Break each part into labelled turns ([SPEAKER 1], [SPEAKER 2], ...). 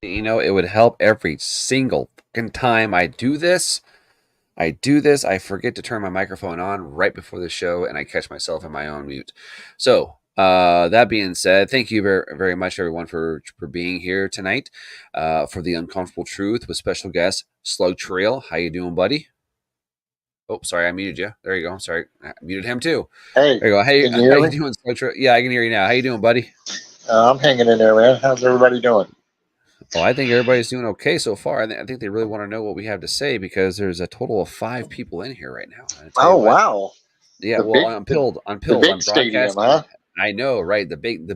[SPEAKER 1] It would help every single fucking time I do this. I forget to turn my microphone on right before the show, and I catch myself in my own mute. So, that being said, thank you very, very much, everyone, for being here tonight for the Uncomfortable Truth with special guest Slug Trail. How you doing, buddy? Oh, sorry, I muted you. There you go. Sorry, I muted him too.
[SPEAKER 2] Hey,
[SPEAKER 1] There you go. Hey,
[SPEAKER 2] can you
[SPEAKER 1] how
[SPEAKER 2] hear
[SPEAKER 1] you
[SPEAKER 2] me?
[SPEAKER 1] doing, Slug Trail? Yeah, I can hear you now. How you doing, buddy?
[SPEAKER 2] I'm hanging in there, man. How's everybody doing?
[SPEAKER 1] Oh, I think everybody's doing okay so far. I think they really want to know what we have to say because there's a total of 5 people in here right now. I tell you
[SPEAKER 2] Oh
[SPEAKER 1] what.
[SPEAKER 2] wow,
[SPEAKER 1] Yeah,
[SPEAKER 2] the
[SPEAKER 1] well,
[SPEAKER 2] big
[SPEAKER 1] I'm
[SPEAKER 2] the
[SPEAKER 1] pilled. I'm
[SPEAKER 2] the
[SPEAKER 1] pilled.
[SPEAKER 2] big
[SPEAKER 1] I'm
[SPEAKER 2] stadium,
[SPEAKER 1] broadcasting.
[SPEAKER 2] huh?
[SPEAKER 1] I know, right? The big,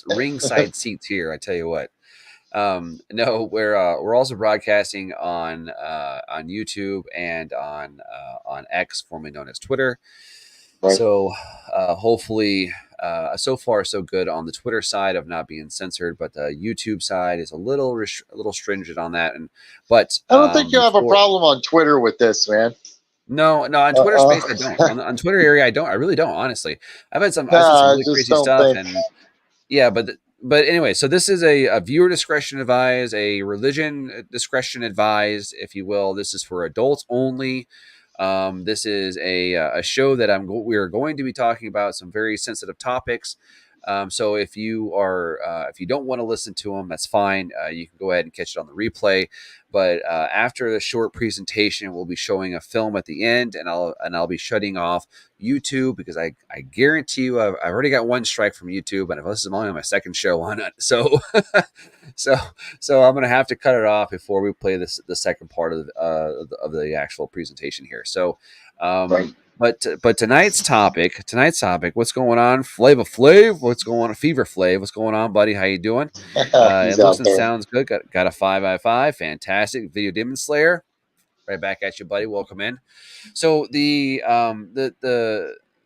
[SPEAKER 1] ringside seats here. I tell you what. No, we're also broadcasting on YouTube and on X, formerly known as Twitter.
[SPEAKER 2] Right.
[SPEAKER 1] So hopefully, so far so good on the Twitter side of not being censored, but the YouTube side is a little stringent on that. And but
[SPEAKER 2] I don't think you have a
[SPEAKER 1] before
[SPEAKER 2] problem on Twitter with this, man.
[SPEAKER 1] no, on Twitter
[SPEAKER 2] Uh,
[SPEAKER 1] Space I don't. On Twitter area I don't. I really don't. Honestly, I've seen some
[SPEAKER 2] nah, I
[SPEAKER 1] really
[SPEAKER 2] just
[SPEAKER 1] crazy
[SPEAKER 2] don't
[SPEAKER 1] stuff,
[SPEAKER 2] think.
[SPEAKER 1] and yeah, but anyway, so this is a viewer discretion advised, a religion discretion advised, if you will. This is for adults only. This is a show that we are going to be talking about some very sensitive topics. So if you don't want to listen to them, that's fine. You can go ahead and catch it on the replay. But after the short presentation, we'll be showing a film at the end, and I'll be shutting off YouTube because I guarantee you I've already got one strike from YouTube, and this is only my second show on it. So so so I'm gonna have to cut it off before we play the second part of the actual presentation here. So.
[SPEAKER 2] Right.
[SPEAKER 1] But tonight's topic, what's going on? Flava Flav, what's going on? Fever Flav, what's going on, buddy? How you doing? It
[SPEAKER 2] He's
[SPEAKER 1] looks
[SPEAKER 2] out
[SPEAKER 1] and
[SPEAKER 2] there.
[SPEAKER 1] sounds good. Got a 5 out of 5. Fantastic. Video Demon Slayer. Right back at you, buddy. Welcome in. So the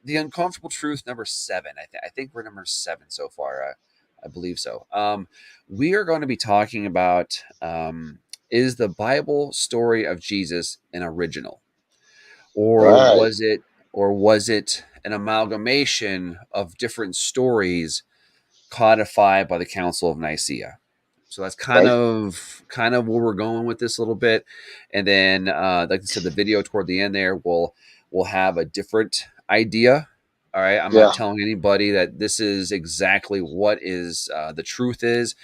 [SPEAKER 1] uncomfortable truth number 7. I think we're number 7 so far. I believe so. We are going to be talking about is the Bible story of Jesus an original, or
[SPEAKER 2] Right.
[SPEAKER 1] was it an amalgamation of different stories codified by the Council of Nicaea? So that's
[SPEAKER 2] Right.
[SPEAKER 1] kind of where we're going with this a little bit. And then, like I said, the video toward the end there will have a different idea. All right, I'm not
[SPEAKER 2] Yeah.
[SPEAKER 1] telling anybody that this is exactly what is the truth is.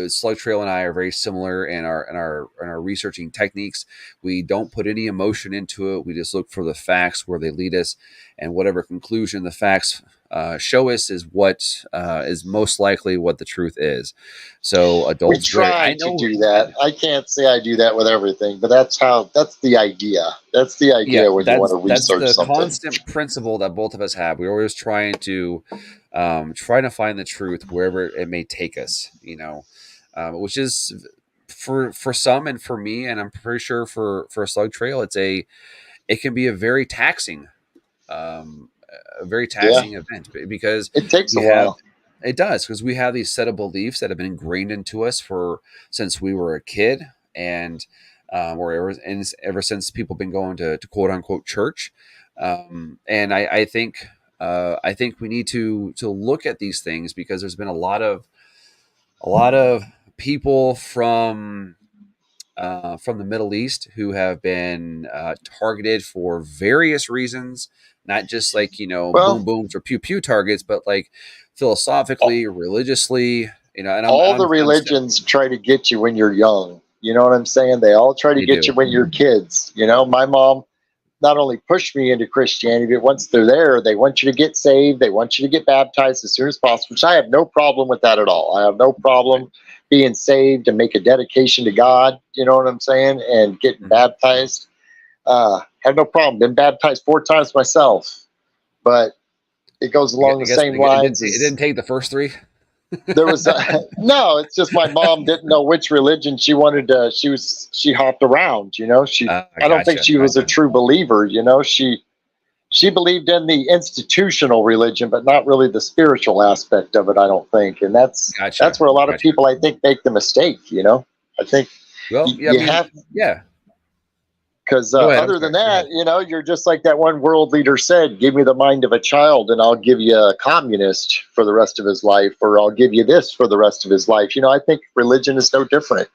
[SPEAKER 1] Slug Trail and I are very similar in our researching techniques. We don't put any emotion into it. We just look for the facts where they lead us, and whatever conclusion the facts show us is what is most likely what the truth is. So
[SPEAKER 2] We
[SPEAKER 1] adults, very
[SPEAKER 2] try
[SPEAKER 1] I
[SPEAKER 2] to
[SPEAKER 1] know,
[SPEAKER 2] do that. I can't say I do that with everything, but that's the idea. That's the
[SPEAKER 1] yeah,
[SPEAKER 2] idea when you want to
[SPEAKER 1] that's
[SPEAKER 2] research
[SPEAKER 1] the
[SPEAKER 2] something.
[SPEAKER 1] constant principle that both of us have. We're always trying to find the truth wherever it may take us. Which is for some and for me, and I'm pretty sure for Slug Trail, it can be um, a very
[SPEAKER 2] Yeah.
[SPEAKER 1] taxing event because
[SPEAKER 2] It takes a
[SPEAKER 1] we have
[SPEAKER 2] while.
[SPEAKER 1] it does because we have these set of beliefs that have been ingrained into us for since we were a kid, and ever since people have been going to quote unquote church. And I think we need to look at these things because there's been a lot of people from the Middle East who have been targeted for various reasons, not just like boom
[SPEAKER 2] Well,
[SPEAKER 1] booms or pew pew targets, but like philosophically, religiously.
[SPEAKER 2] all the
[SPEAKER 1] I'm
[SPEAKER 2] religions try to get you when you're young. You know what I'm saying? They all try to
[SPEAKER 1] they
[SPEAKER 2] get
[SPEAKER 1] do.
[SPEAKER 2] you when you're kids. My mom not only pushed me into Christianity, but once they're there, they want you to get saved. They want you to get baptized as soon as possible, which I have no problem with that at all. I have no
[SPEAKER 1] Right.
[SPEAKER 2] problem being saved and make a dedication to God. You know what I'm saying? And getting
[SPEAKER 1] Hmm.
[SPEAKER 2] baptized. Have no problem. Been baptized 4 times myself, but it goes along
[SPEAKER 1] I
[SPEAKER 2] the
[SPEAKER 1] guess
[SPEAKER 2] same
[SPEAKER 1] it
[SPEAKER 2] lines
[SPEAKER 1] didn't
[SPEAKER 2] as
[SPEAKER 1] take the first three.
[SPEAKER 2] there was no, it's just my mom didn't know which religion she wanted to. She hopped around. I don't think
[SPEAKER 1] Gotcha,
[SPEAKER 2] she was a
[SPEAKER 1] gotcha,
[SPEAKER 2] true believer. She believed in the institutional religion, but not really the spiritual aspect of it. I don't think, and that's
[SPEAKER 1] gotcha,
[SPEAKER 2] where a lot of
[SPEAKER 1] gotcha.
[SPEAKER 2] people I think make the mistake. I think
[SPEAKER 1] Well,
[SPEAKER 2] you,
[SPEAKER 1] yeah, I
[SPEAKER 2] you
[SPEAKER 1] mean,
[SPEAKER 2] have
[SPEAKER 1] yeah.
[SPEAKER 2] Because
[SPEAKER 1] Go ahead. I'm
[SPEAKER 2] other
[SPEAKER 1] sorry.
[SPEAKER 2] than
[SPEAKER 1] Go
[SPEAKER 2] that,
[SPEAKER 1] ahead.
[SPEAKER 2] you're just like that one world leader said, give me the mind of a child and I'll give you a communist for the rest of his life, or I'll give you this for the rest of his life. I think religion is no different.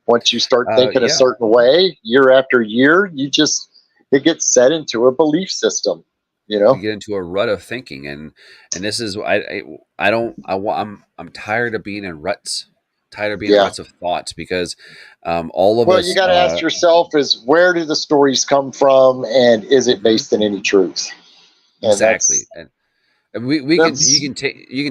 [SPEAKER 2] Once you start thinking a
[SPEAKER 1] Yeah.
[SPEAKER 2] certain way, year after year, it gets set into a belief system, you
[SPEAKER 1] We
[SPEAKER 2] know?
[SPEAKER 1] get into a rut of thinking, and this is I don't I want I'm tired of being in ruts, tired of being in
[SPEAKER 2] Yeah.
[SPEAKER 1] ruts of thoughts because all of
[SPEAKER 2] Well, you
[SPEAKER 1] us
[SPEAKER 2] got to ask yourself is where do the stories come from and is it
[SPEAKER 1] mhm,
[SPEAKER 2] based in any truth? And
[SPEAKER 1] exactly. And we can
[SPEAKER 2] that's,
[SPEAKER 1] you can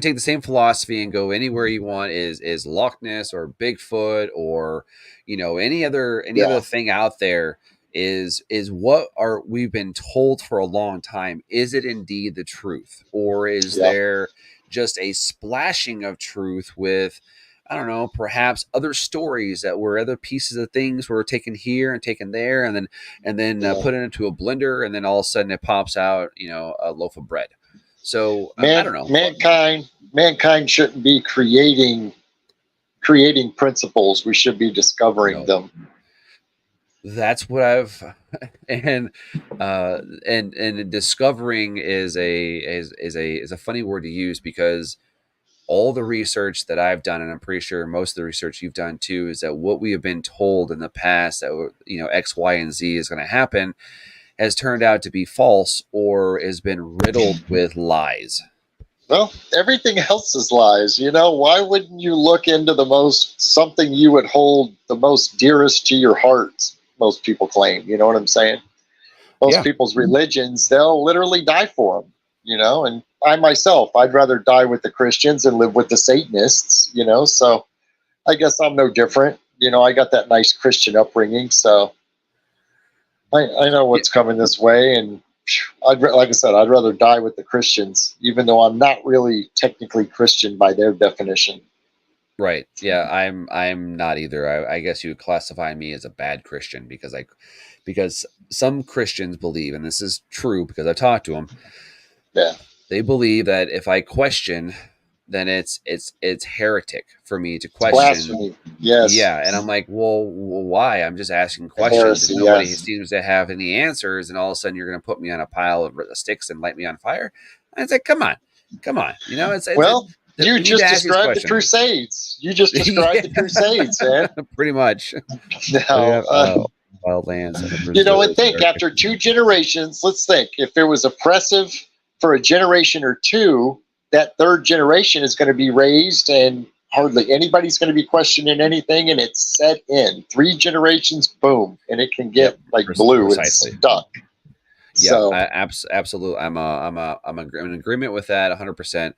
[SPEAKER 1] take the same philosophy and go anywhere you want is Loch Ness or Bigfoot or any other
[SPEAKER 2] yeah,
[SPEAKER 1] thing out there is what are we've been told for a long time, is it indeed the truth, or is
[SPEAKER 2] yeah,
[SPEAKER 1] there just a splashing of truth with, I don't know, perhaps other stories that were other pieces of things were taken here and taken there, and then
[SPEAKER 2] yeah.
[SPEAKER 1] put it into a blender, and then all of a sudden it pops out a loaf of bread. So I don't know.
[SPEAKER 2] Mankind shouldn't be creating principles. We should be discovering
[SPEAKER 1] No,
[SPEAKER 2] them.
[SPEAKER 1] that's what I've and and discovering is a funny word to use, because all the research that I've done, and I'm pretty sure most of the research you've done too, is that what we have been told in the past that X, Y, and Z is going to happen has turned out to be false or has been riddled with lies.
[SPEAKER 2] Well, everything else is lies. Why wouldn't you look into the most something you would hold the most dearest to your heart? Most people claim. You know what I'm saying? Most
[SPEAKER 1] Yeah,
[SPEAKER 2] people's religions, they'll literally die for them. And I myself, I'd rather die with the Christians and live with the Satanists. So I guess I'm no different. I got that nice Christian upbringing, so I know
[SPEAKER 1] yeah,
[SPEAKER 2] what's coming this way. And like I said, I'd rather die with the Christians, even though I'm not really technically Christian by their definition.
[SPEAKER 1] right. Yeah, I'm not either. I guess you would classify me as a bad Christian because some Christians believe, and this is true because I've talked to them,
[SPEAKER 2] Yeah,
[SPEAKER 1] they believe that if I question, then it's heretic for me to
[SPEAKER 2] it's
[SPEAKER 1] question.
[SPEAKER 2] blasphemy.
[SPEAKER 1] Yeah, and
[SPEAKER 2] Yes,
[SPEAKER 1] I'm like, well, why? I'm just asking
[SPEAKER 2] and
[SPEAKER 1] questions, and
[SPEAKER 2] heresy.
[SPEAKER 1] nobody
[SPEAKER 2] Yes.
[SPEAKER 1] seems to have any answers, and all of a sudden you're going to put me on a pile of sticks and light me on fire. And it's like, come on, come on.
[SPEAKER 2] Well, you
[SPEAKER 1] We need to
[SPEAKER 2] just
[SPEAKER 1] ask these
[SPEAKER 2] described the
[SPEAKER 1] questions.
[SPEAKER 2] Crusades. You just described
[SPEAKER 1] Yeah,
[SPEAKER 2] the Crusades, man.
[SPEAKER 1] pretty much. We
[SPEAKER 2] Now,
[SPEAKER 1] have wild lands and the
[SPEAKER 2] and
[SPEAKER 1] Brazils and
[SPEAKER 2] think
[SPEAKER 1] dark.
[SPEAKER 2] after two generations, let's think if it was oppressive for a generation or two, that third generation is going to be raised and hardly anybody's going to be questioning anything. And it's set in 3 generations, boom, and it can
[SPEAKER 1] Yep,
[SPEAKER 2] get like blue and
[SPEAKER 1] precisely.
[SPEAKER 2] stuck.
[SPEAKER 1] Yeah,
[SPEAKER 2] So,
[SPEAKER 1] absolutely. I'm in agreement with that 100%,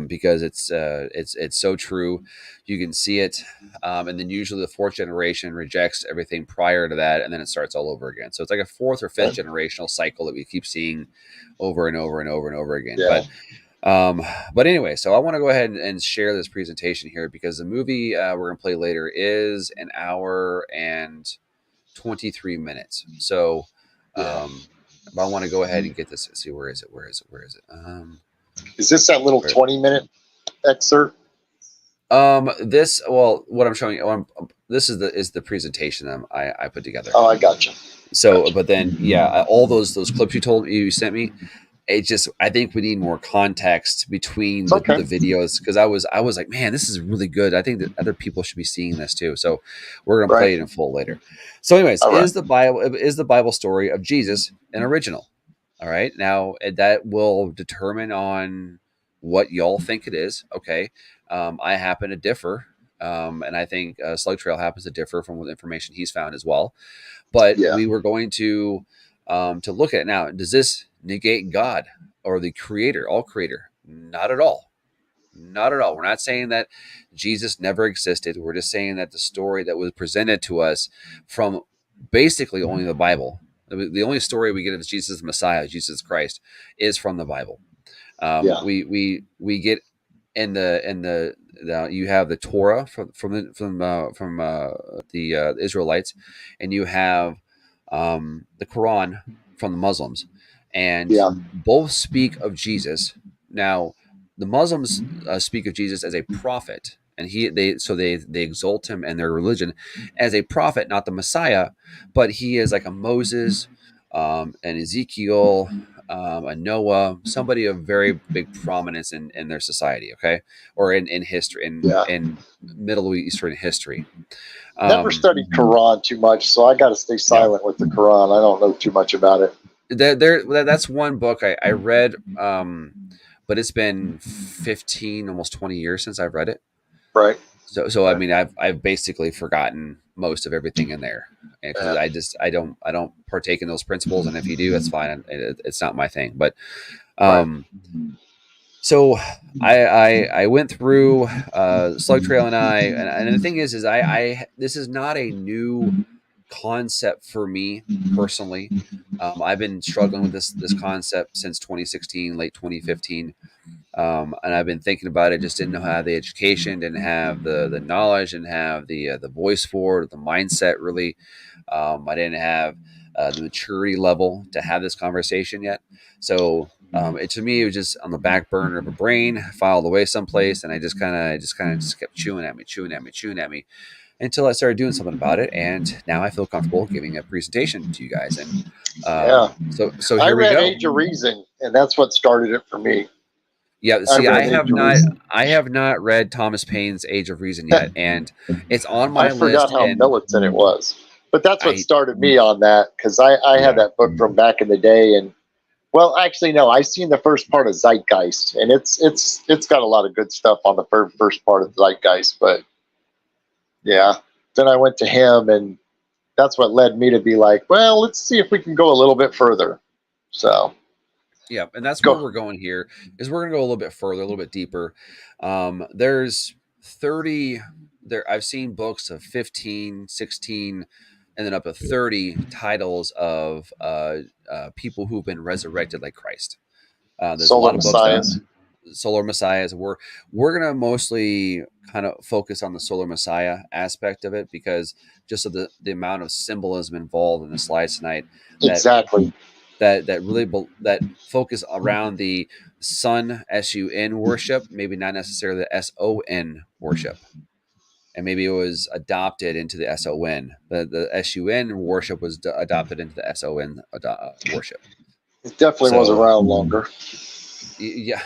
[SPEAKER 1] because it's so true. You can see it, and then usually the fourth generation rejects everything prior to that, and then it starts all over again. So it's like a fourth or fifth generational cycle that we keep seeing over and over and over and over again.
[SPEAKER 2] yeah,
[SPEAKER 1] Um, but anyway, so I want to go ahead and share this presentation here because the movie we're going to play later is an hour and 23 minutes. So
[SPEAKER 2] yeah.
[SPEAKER 1] um, I want to go ahead and get this. See, where is it? Where is it? Where is it?
[SPEAKER 2] Is this that little
[SPEAKER 1] Where,
[SPEAKER 2] 20-minute excerpt?
[SPEAKER 1] this, well, what I'm showing you, this is the presentation I put together.
[SPEAKER 2] Oh, I gotcha.
[SPEAKER 1] So,
[SPEAKER 2] Gotcha.
[SPEAKER 1] but then, yeah, all those clips you sent me, it just, I think we need more context between
[SPEAKER 2] Okay.
[SPEAKER 1] the videos, because I was like, man, this is really good. I think that other people should be seeing this too. So we're gonna
[SPEAKER 2] Right.
[SPEAKER 1] play it in full later. So, anyways,
[SPEAKER 2] All right.
[SPEAKER 1] is the Bible story of Jesus an original? All right, now that will determine on what y'all think it is. Okay, I happen to differ, and I think Slug Trail happens to differ from the information he's found as well. But
[SPEAKER 2] Yeah.
[SPEAKER 1] we were going to look at it now. Does this negate God or the creator, all creator? Not at all. Not at all. We're not saying that Jesus never existed. We're just saying that the story that was presented to us from basically only the Bible, the only story we get of Jesus the Messiah, Jesus Christ, is from the Bible.
[SPEAKER 2] Yeah.
[SPEAKER 1] We get in the you have the Torah from the Israelites, and you have the Quran from the Muslims, and
[SPEAKER 2] Yeah.
[SPEAKER 1] both speak of Jesus. Now, the Muslims speak of Jesus as a prophet, and they exalt him and their religion as a prophet, not the Messiah, but he is like a Moses, an Ezekiel, a Noah, somebody of very big prominence in their society, okay, or in history,
[SPEAKER 2] Yeah.
[SPEAKER 1] in Middle Eastern history.
[SPEAKER 2] Never studied Quran too much, so I got to stay silent with the Quran. I don't know too much about it.
[SPEAKER 1] That's one book I read, but it's been 15, almost 20 years since I've read it.
[SPEAKER 2] Right.
[SPEAKER 1] So I mean, I've basically forgotten most of everything in there because I don't partake in those principles, and if you do, that's fine. It's not my thing. But
[SPEAKER 2] Right.
[SPEAKER 1] so I went through Slug Trail, and the thing is I this is not a new concept for me personally. I've been struggling with this concept since 2016, late 2015. And I've been thinking about it. Just didn't know how the education, didn't have the knowledge, didn't have the voice for it, the mindset. Really, I didn't have the maturity level to have this conversation yet. So to me, it was just on the back burner of a brain, filed away someplace, and I just kind of kept chewing at me until I started doing something about it, and now I feel comfortable giving a presentation to you guys. And so
[SPEAKER 2] I
[SPEAKER 1] here we
[SPEAKER 2] read
[SPEAKER 1] go.
[SPEAKER 2] Age of Reason, and that's what started it for me.
[SPEAKER 1] Yeah,
[SPEAKER 2] I
[SPEAKER 1] see,
[SPEAKER 2] read Age of Reason.
[SPEAKER 1] I have not read Thomas Paine's Age of Reason yet, and it's on
[SPEAKER 2] I
[SPEAKER 1] my
[SPEAKER 2] forgot
[SPEAKER 1] list.
[SPEAKER 2] how
[SPEAKER 1] And
[SPEAKER 2] militant it was, but that's what
[SPEAKER 1] I
[SPEAKER 2] started me on that because I had
[SPEAKER 1] yeah
[SPEAKER 2] that book from back in the day, and well, actually, no, I seen the first part of Zeitgeist, and it's got a lot of good stuff on the first part of Zeitgeist, but yeah, then I went to him, and that's what led me to be like, well, let's see if we can go a little bit further. So
[SPEAKER 1] yeah, and that's where
[SPEAKER 2] go.
[SPEAKER 1] we're going here. Is we're gonna go a little bit further, a little bit deeper. There's 30 there. I've seen books of 15, 16, and then up to 30 titles of people who've been resurrected like Christ. There's a
[SPEAKER 2] Solar
[SPEAKER 1] lot of books that
[SPEAKER 2] Messiahs.
[SPEAKER 1] Solar Messiahs. We're gonna mostly kind of focus on the Solar Messiah aspect of it because just of the amount of symbolism involved in the slides tonight that
[SPEAKER 2] Exactly.
[SPEAKER 1] that really that focus around the Sun SUN worship, maybe not necessarily the SON worship. And maybe it was adopted into the SON. The SUN worship was adopted into the SON worship.
[SPEAKER 2] It definitely was
[SPEAKER 1] So
[SPEAKER 2] around longer.
[SPEAKER 1] yeah,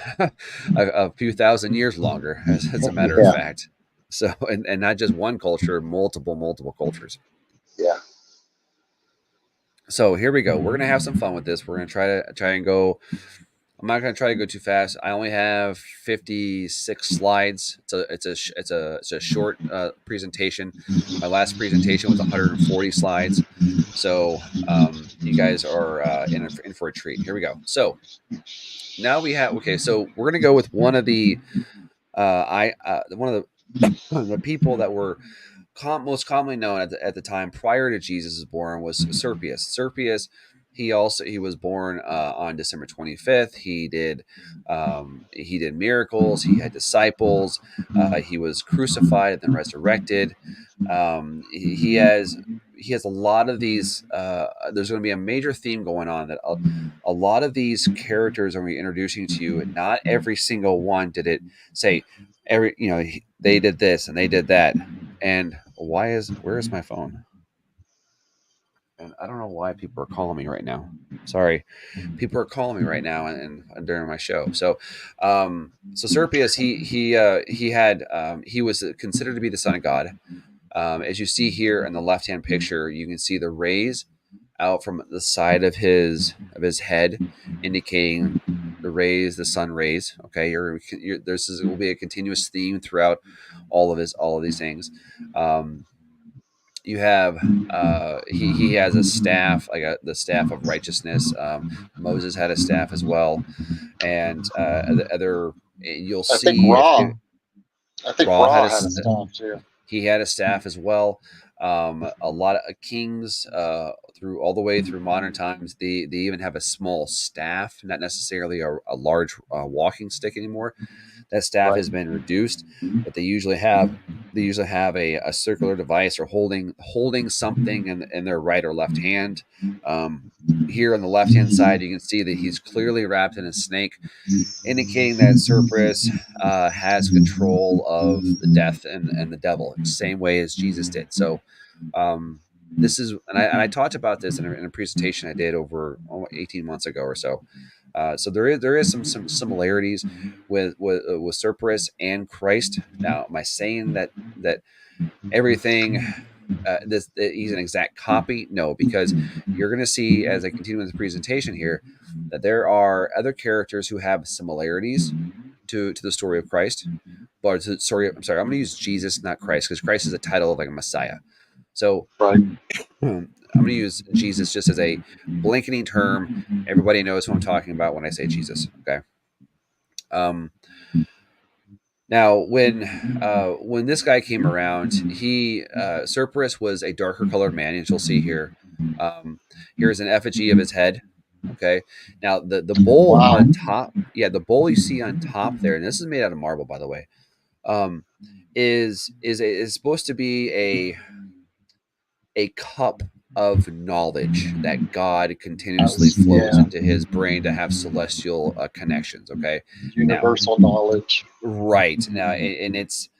[SPEAKER 1] a few thousand years longer, as a matter of
[SPEAKER 2] Yeah.
[SPEAKER 1] fact. So, and not just one culture, multiple cultures.
[SPEAKER 2] Yeah.
[SPEAKER 1] So here we go. We're gonna have some fun with this. We're gonna try and go. I'm not gonna try to go too fast. I only have 56 slides. It's a short presentation. My last presentation was 140 slides. So you guys are in for a treat. Here we go. So now we have okay. So we're gonna go with one of the one of the people that were most commonly known at the time prior to Jesus' born was Serpius. Serpius, he was born on December 25th. He did miracles. He had disciples. He was crucified and then resurrected. He has a lot of these. There's going to be a major theme going on that a lot of these characters are we introducing to you. Not every single one did it say they did this and they did that. And where is my phone? And I don't know why people are calling me right now. Sorry, people are calling me right now and during my show. So Serpius, he was considered to be the son of God. As you see here in the left hand picture, you can see the rays out from the side of his head, indicating the sun rays. Okay, will be a continuous theme throughout all of these things. You have he has a staff like the staff of righteousness. Moses had a staff as well, and other you'll
[SPEAKER 2] I think
[SPEAKER 1] see if
[SPEAKER 2] I think
[SPEAKER 1] Ra had
[SPEAKER 2] Ra had a staff too.
[SPEAKER 1] he had a staff as well. A lot of kings through all the way through modern times, they even have a small staff, not necessarily a large walking stick anymore. That staff
[SPEAKER 2] Right.
[SPEAKER 1] has been reduced, but they usually have They usually have a circular device or holding something in their right or left hand. Here on the left hand side, you can see that he's clearly wrapped in a snake, indicating that Cerberus has control of the death and the devil, same way as Jesus did. So this is, and I talked about this in a presentation I did over 18 months ago or so. So there is some similarities with Cerberus and Christ. Now, am I saying that everything this that he's an exact copy? No, because you're going to see as I continue with the presentation here that there are other characters who have similarities to the story of Christ. But sorry, I'm sorry. I'm going to use Jesus, not Christ, because Christ is a title of like a Messiah. So
[SPEAKER 2] Right.
[SPEAKER 1] I'm going to use Jesus just as a blanketing term. Everybody knows who I'm talking about when I say Jesus. Okay. Now, when this guy came around, he Cerberus was a darker colored man, as you'll see here. Here's an effigy of his head. Okay. Now the bowl
[SPEAKER 2] Wow.
[SPEAKER 1] on top, yeah, the bowl you see on top there, and this is made out of marble, by the way, um, is supposed to be a cup of knowledge that God continuously flows
[SPEAKER 2] Yeah.
[SPEAKER 1] into his brain to have celestial connections. Okay. Now,
[SPEAKER 2] Universal knowledge.
[SPEAKER 1] right now, and it's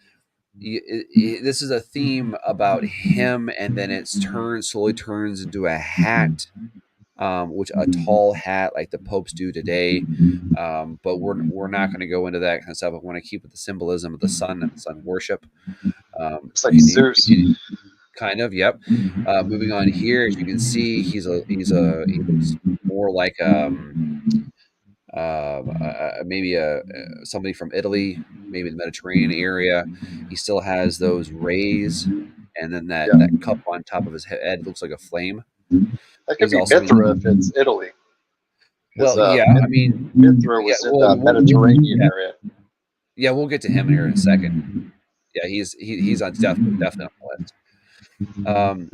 [SPEAKER 1] this is a theme about him, and then it slowly turns into a hat, which a tall hat like the popes do today. But we're not going to go into that kind of stuff. I want to keep with the symbolism of the sun and the sun worship.
[SPEAKER 2] It's like Zeus.
[SPEAKER 1] Kind of, yep. Moving on here, as you can see, he looks more like maybe somebody from Italy, maybe the Mediterranean area. He still has those rays, and then that
[SPEAKER 2] Yeah.
[SPEAKER 1] that cup on top of his head looks like a flame.
[SPEAKER 2] That could
[SPEAKER 1] He's
[SPEAKER 2] be
[SPEAKER 1] also
[SPEAKER 2] Mithra if it's Italy. Because
[SPEAKER 1] well, yeah. I mean,
[SPEAKER 2] Mithra
[SPEAKER 1] yeah.
[SPEAKER 2] was in
[SPEAKER 1] Well,
[SPEAKER 2] the Mediterranean
[SPEAKER 1] yeah,
[SPEAKER 2] area.
[SPEAKER 1] yeah. We'll get to him here in a second. Yeah, he's on definitely on the list.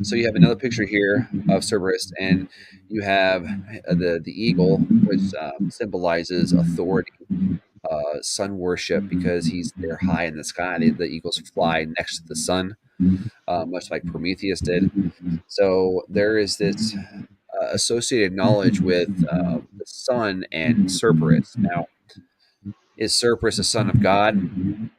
[SPEAKER 1] So you have another picture here of Cerberus, and you have the eagle, which symbolizes authority, sun worship, because he's there high in the sky. The eagles fly next to the sun, much like Prometheus did. So there is this associated knowledge with the sun and Cerberus. Now, is Cerberus a son of God?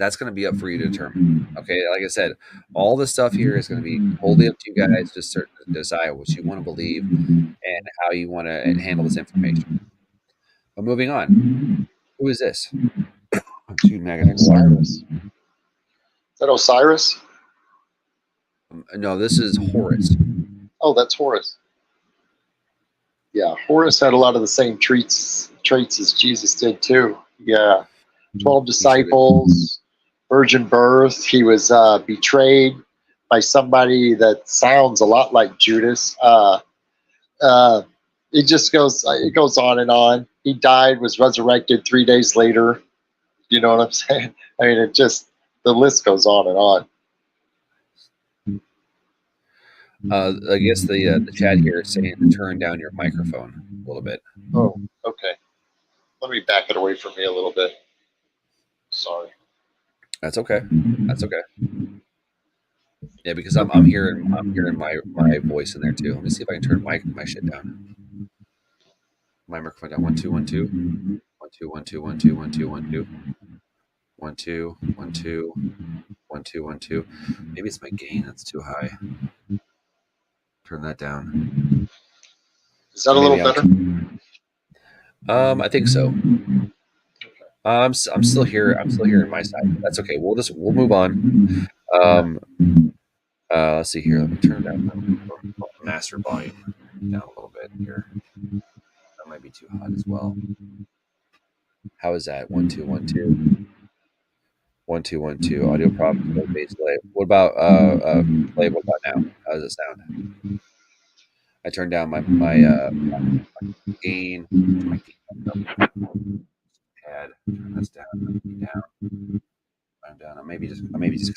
[SPEAKER 1] That's going to be up for you to determine. Okay, like I said, all the stuff here is going to be wholly up to you guys to decide what you want to believe and how you want to handle this information. But moving on, who is this? Excuse me, I got
[SPEAKER 2] Osiris. Is that Osiris?
[SPEAKER 1] No, this is Horus.
[SPEAKER 2] Oh, that's Horus. Yeah, Horus had a lot of the same traits as Jesus did too. Yeah, 12 disciples, virgin birth. He was betrayed by somebody that sounds a lot like Judas. It just goes. It goes on and on. He died, was resurrected 3 days later. You know what I'm saying? I mean, it just the list goes on and on.
[SPEAKER 1] I guess the chat here is saying to turn down your microphone a little bit.
[SPEAKER 2] Oh, okay. Let me back it away from me a little bit. Sorry.
[SPEAKER 1] That's okay. That's okay. Yeah, because I'm hearing my voice in there too. Let me see if I can turn my shit down. My microphone down. 1 2 1 2 1 2 1 2 1 2 1 2 1 2 1 2 1 2 1 2 1 2. Maybe it's my gain that's too high. Turn that down.
[SPEAKER 2] Is that a little better?
[SPEAKER 1] I think so. I'm still here. I'm still here on my side. That's okay. We'll move on. Let's see here. Let me turn down the master volume down a little bit here. That might be too hot as well. How is that? 1 2 1 2 1 2 1 2. Audio problem. No bass delay. What about play? What about now? How does it sound? I turned down my gain. My gain pad. Turn this down. Down. I'm down. I maybe just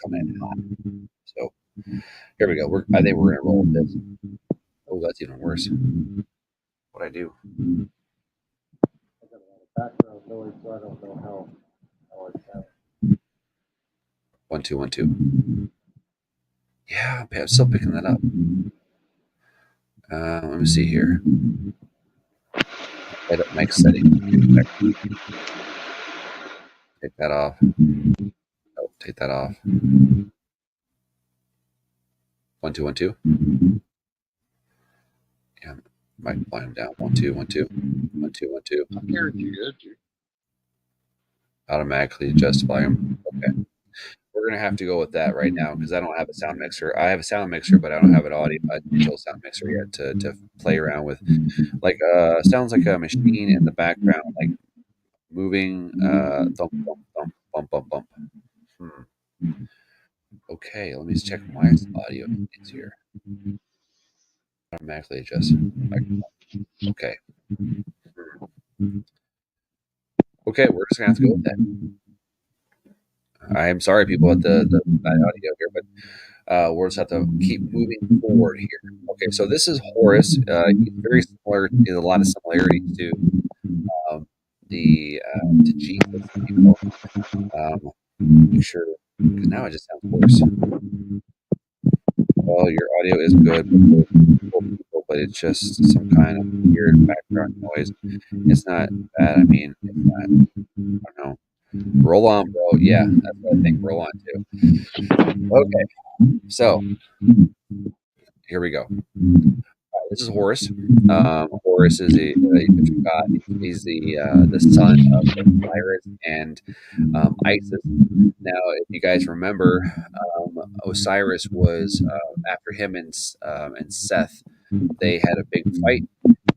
[SPEAKER 1] come in hot. So here we go. I think we're gonna roll with this. Oh, that's even worse. What I do?
[SPEAKER 2] I got a lot of background noise, so I don't know how it sounds.
[SPEAKER 1] 1 2 1 2. Yeah, I'm still picking that up. Let me see here. Edit mic setting. Take that off. Oh, take that off. 1 2 1 2. Yeah, mic volume down. 1 2 1 2 1 2 1 2.
[SPEAKER 2] I'm hearing you good, dude.
[SPEAKER 1] Automatically adjust volume. Okay. We're gonna have to go with that right now because I don't have a sound mixer. I have a sound mixer, but I don't have a digital sound mixer yet to play around with. Like sounds like a machine in the background, like moving thump thump thump bump bump bump. Okay, let me just check my audio settings here. Automatically adjust. Okay. Okay, we're just gonna have to go with that. I am sorry, people, at the bad audio here, but we'll just have to keep moving forward here. Okay, so this is Horus. He's very similar, in a lot of similarities to to Jesus. Make sure, because now it just sounds worse. Well, your audio is good, but it's just some kind of weird background noise. It's not bad. I mean, it's not. I don't know. Roll on, bro. Yeah, that's what I think. Roll on too. Okay, so here we go. This is Horus. Horus is a Egyptian god. He's the son of Osiris and Isis. Now, if you guys remember, Osiris was after him and Seth. They had a big fight,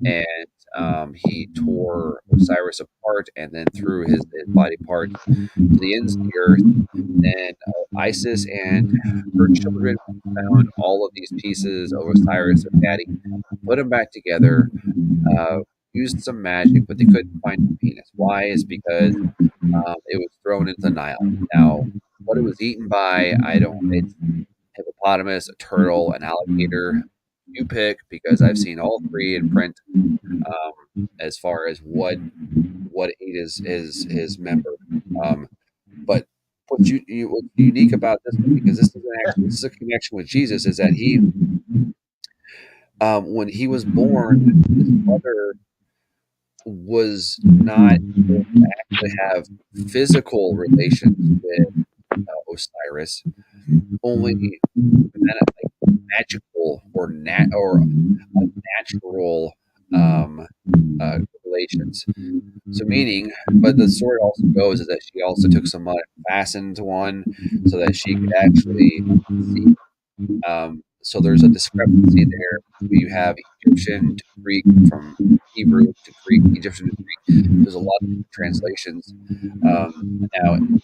[SPEAKER 1] and he tore Osiris apart and then threw his body parts to the ends of the earth. Then Isis and her children found all of these pieces of Osiris, their daddy, put them back together, used some magic, but they couldn't find the penis. Why? Is because it was thrown into the Nile. Now, what it was eaten by, I don't. It's hippopotamus, a turtle, an alligator. You pick, because I've seen all three in print. As far as what ate his member, but what's unique about this one, because this is a connection with Jesus, is that he, when he was born, his mother was not able to actually have physical relations with Osiris, only magical or unnatural relations. So meaning, but the story also goes is that she also took some mud and fastened one so that she could actually see. So there's a discrepancy there. You have Egyptian to Greek, from Hebrew to Greek, Egyptian to Greek. There's a lot of translations now, and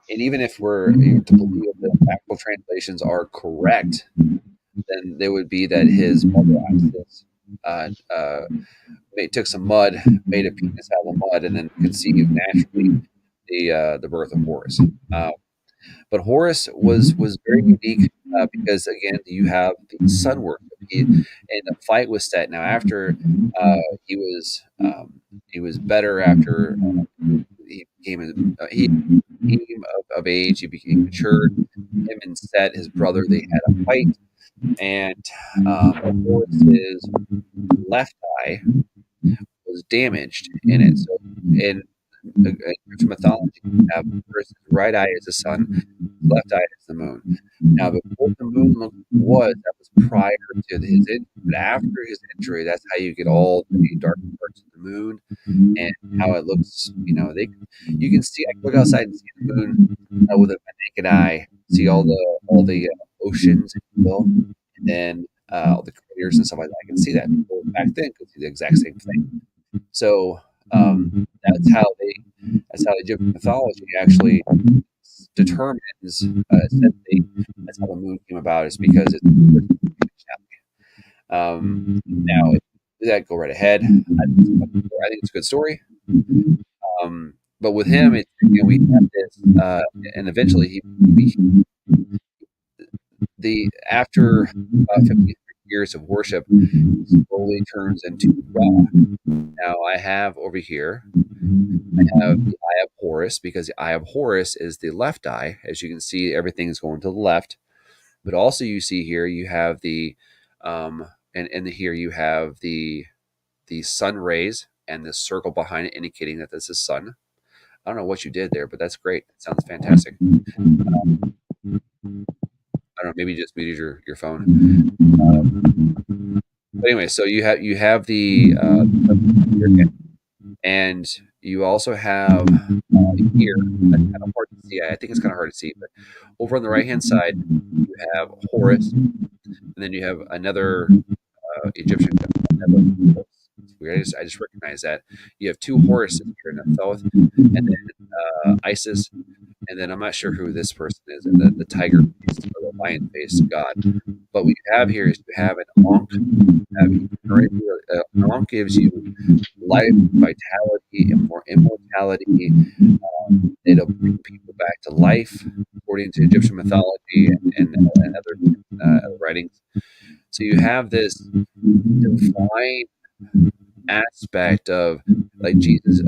[SPEAKER 1] even if we're to believe that the actual translations are correct, then they would be that his mother Isis took some mud, made a penis out of the mud, and then conceived naturally the birth of Horus. But Horus was very unique because, again, you have the sun worship, and the fight was set. Now, after he was better after he came of age, he became matured. Him and Set, his brother, they had a fight, and Horus's left eye was damaged in it. So in mythology, you have Horus's right eye is the sun, left eye is the moon. Now, before the moon was, that was prior to his injury, but after his injury, that's how you get all the dark parts of the moon and how it looks. You can see. I can look outside and see the moon with my naked eye, see all the oceans, if you will, and then all the craters and stuff like that. I can see that. People back then could see the exact same thing. So that's how Egyptian mythology actually determines essentially that's how the moon came about, is because it's now that go right ahead. I think it's a good story. But with him, we have this, and eventually after 53 years of worship, slowly turns into Ra. Now I have over here, I have the Eye of Horus, because the Eye of Horus is the left eye. As you can see, everything's going to the left. But also you see here, you have the, and here you have the sun rays and the circle behind it indicating that this is sun. I don't know what you did there, but that's great. It sounds fantastic. I don't know, maybe you just muted your phone. But anyway, so you have the and you also have here. That's kind of hard to see. I think it's kind of hard to see, but over on the right hand side, you have Horus, and then you have another Egyptian. Weird. I just recognize that you have two Horuses here in the south, and then Isis, and then I'm not sure who this person is, and the tiger face or the lion face god. But what you have here is you have an Ankh. Ankh gives you life, vitality, and more immortality. It'll bring people back to life, according to Egyptian mythology and other writings. So you have this divine aspect of, like, Jesus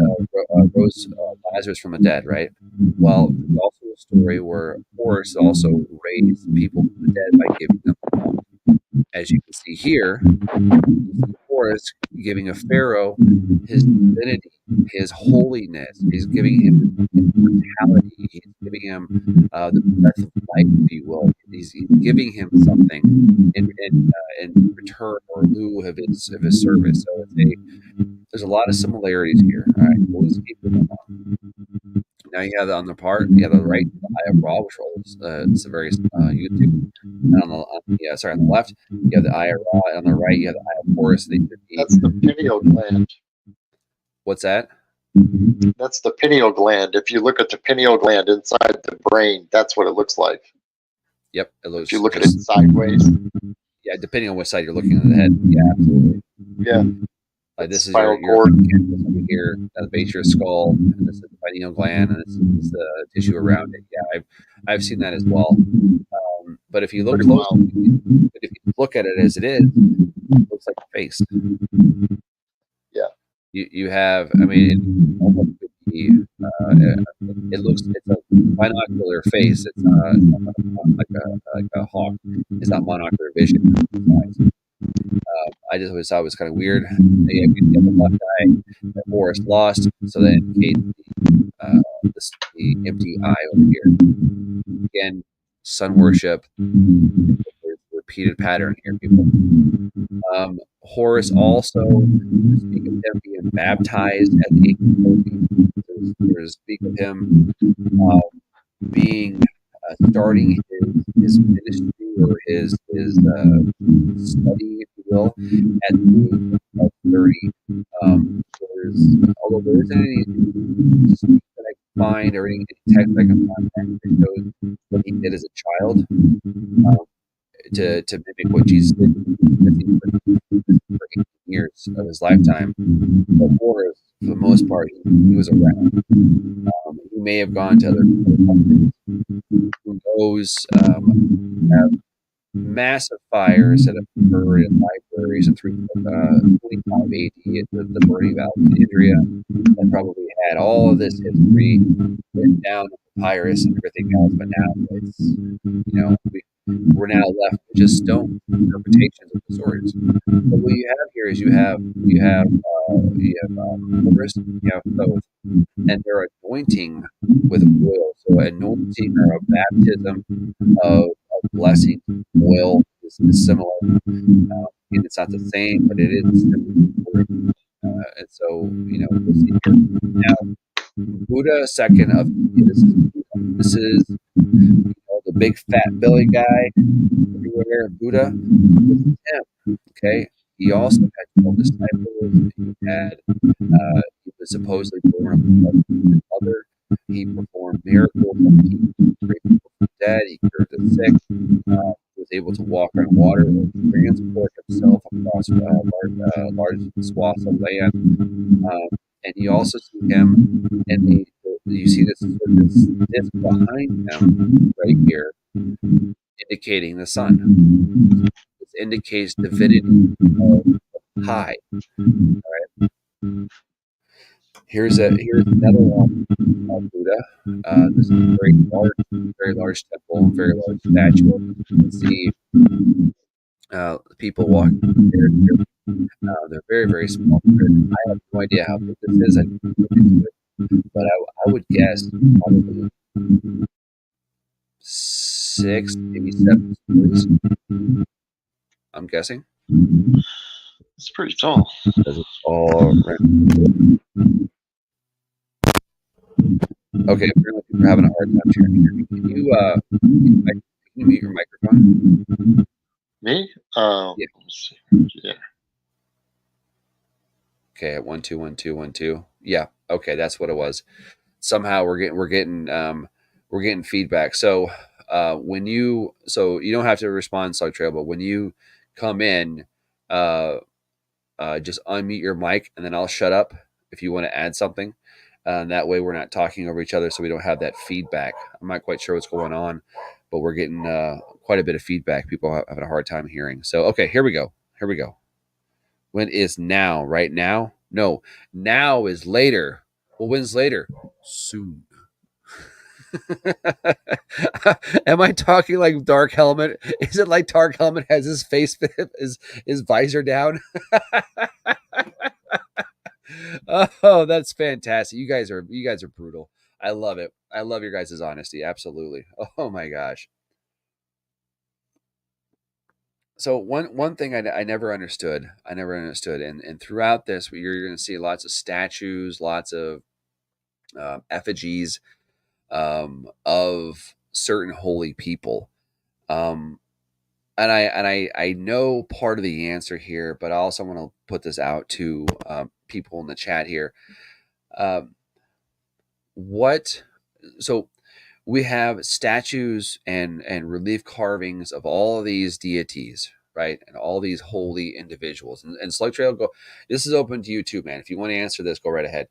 [SPEAKER 1] rose Lazarus from the dead, right? Well, there's also a story where Horus also raised people from the dead by giving them life. As you can see here, Horus giving a pharaoh his divinity, his holiness. He's giving him immortality. He's giving him the breath of life, if you will. He's giving him something in return or lieu of his service. So there's a lot of similarities here. All right, we'll just keep moving on. Now you have on the right, the Eye of Ra, which rolls various YouTube. And on the left, you have the Eye of Ra. On the right, you have the Eye of Horus.
[SPEAKER 2] That's the pineal gland.
[SPEAKER 1] What's that?
[SPEAKER 2] That's the pineal gland. If you look at the pineal gland inside the brain, that's what it looks like.
[SPEAKER 1] Yep, it looks.
[SPEAKER 2] If you look at it sideways.
[SPEAKER 1] Yeah, depending on which side you're looking at the head. Yeah, absolutely.
[SPEAKER 2] Yeah.
[SPEAKER 1] Like this is your cord over here at the base of your skull, and this is the pineal gland, and this is the tissue around it. Yeah, I've seen that as well. But if you look closely, if you look at it as it is, it looks like a face.
[SPEAKER 2] Yeah.
[SPEAKER 1] You have, I mean, it's a binocular face. It's not like a hawk. It's not monocular vision. I just always thought it was kind of weird. You have the left eye that Horus lost, so that indicates the empty eye over here. Again, sun worship. Repeated pattern here, people. Horus also, speak of him being baptized at the age of 40. There's speak of him being starting his ministry or his study, if you will, at the age of 30. Although there isn't any that I can find or any text I can find that shows what he did as a child. To mimic what Jesus did for 18 years of his lifetime. But Horus, for the most part, he was around. He may have gone to other countries. Who knows? Have massive fires that have occurred in libraries in 25 AD at the burning of Alexandria, that probably had all of this history written down in papyrus and everything else. But now it's, we're now left with just stone interpretations of the stories. But what you have here is you have Horus, you have Thoth, and they're anointing with oil. So anointing or a baptism of blessing oil is similar. And it's not the same, but it is similar. And so we'll see here. Now, Buddha second of this is the big fat belly guy everywhere. Buddha, this is him. Okay, he also had 12 disciples. He was supposedly born of his mother. He performed miracles. He raised people from the dead. He cured the sick. Was able to walk on water and transport himself across large swaths of land. And you also see him, and you see this disc behind him right here, indicating the sun. This indicates divinity high. Here's another one of Buddha. This is a very large temple, very large statue. You can see people walking there. They're very small. I have no idea how big this is. I didn't look into it, but I would guess probably 6, maybe 7 stories. I'm guessing.
[SPEAKER 2] It's pretty tall.
[SPEAKER 1] Because it's all right. Okay, apparently people are having a hard time hearing me. Can you mute your microphone?
[SPEAKER 2] Me?
[SPEAKER 1] Yeah.
[SPEAKER 2] Let me see. Yeah.
[SPEAKER 1] Okay, at 1 2 1 2 1 2. Yeah. Okay, that's what it was. Somehow we're getting feedback. So so you don't have to respond, Slug Trail, but when you come in, just unmute your mic and then I'll shut up if you want to add something. And that way we're not talking over each other, so we don't have that feedback. I'm not quite sure what's going on, but we're getting quite a bit of feedback. People are having a hard time hearing. So, okay, here we go. When is now? Right now? No, now is later. Well, when's later? Soon. Am I talking like Dark Helmet? Is it like Dark Helmet has his face, his visor down? Oh, that's fantastic. You guys are brutal. I love it. I love your guys' honesty. Absolutely. Oh my gosh. So one thing I never understood, and throughout this, you're going to see lots of statues, lots of effigies of certain holy people. And I know part of the answer here, but I also want to put this out to people in the chat here. What so we have statues and relief carvings of all of these deities, right, and all these holy individuals. And Slug Trail, go. This is open to you too, man. If you want to answer this, go right ahead.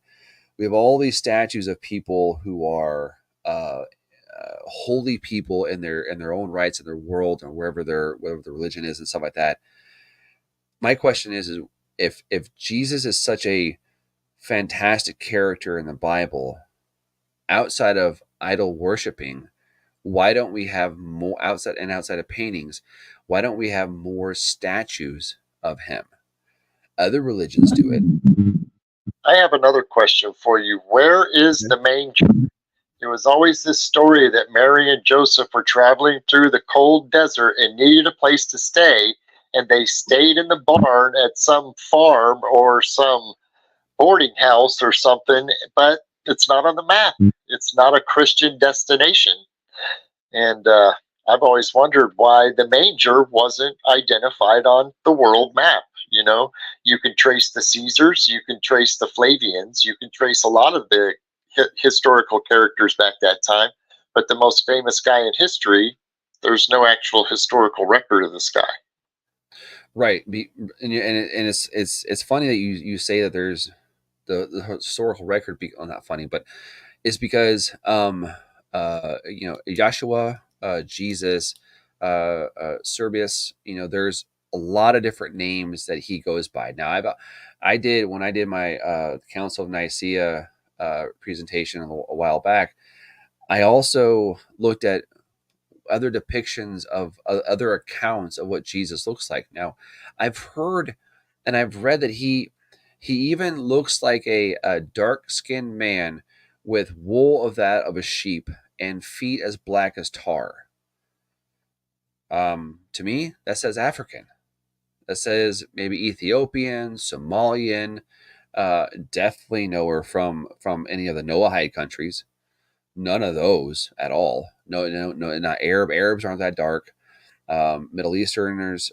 [SPEAKER 1] We have all these statues of people who are holy people in their own rights in their world or wherever the religion is and stuff like that. My question is if Jesus is such a fantastic character in the Bible, outside of idol worshiping, why don't we have more outside of paintings? Why don't we have more statues of him? Other religions do it.
[SPEAKER 2] I have another question for you. Where is the manger? There was always this story that Mary and Joseph were traveling through the cold desert and needed a place to stay, and they stayed in the barn at some farm or some boarding house or something, but it's not on the map. It's not a Christian destination. And I've always wondered why the manger wasn't identified on the world map. You know, you can trace the Caesars, you can trace the Flavians, you can trace a lot of the historical characters back that time, but the most famous guy in history, there's no actual historical record of this guy.
[SPEAKER 1] Right. And it's funny that you say that there's the historical record. Not funny, but it's because Joshua, Jesus, Serbius. There's a lot of different names that he goes by. Now, when I did my Council of Nicaea presentation a while back, I also looked at other depictions of other accounts of what Jesus looks like. Now, I've heard and I've read that he even looks like a dark-skinned man with wool of a sheep and feet as black as tar. To me, that says African. That says maybe Ethiopian, Somalian, definitely nowhere from any of the Noahide countries. None of those at all. No, not Arab. Arabs aren't that dark. Middle Easterners,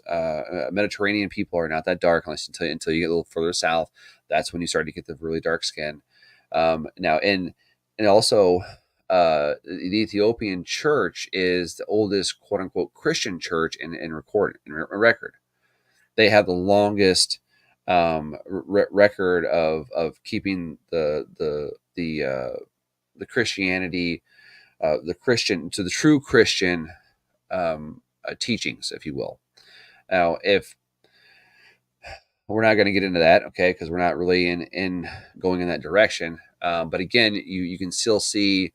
[SPEAKER 1] Mediterranean people are not that dark until you get a little further south. That's when you start to get the really dark skin. Now, and also, the Ethiopian church is the oldest quote unquote Christian church in record. They have the longest record of keeping the Christianity, the true Christian teachings, if you will. Now, if we're not going to get into that, okay, because we're not really in going in that direction. But again, you can still see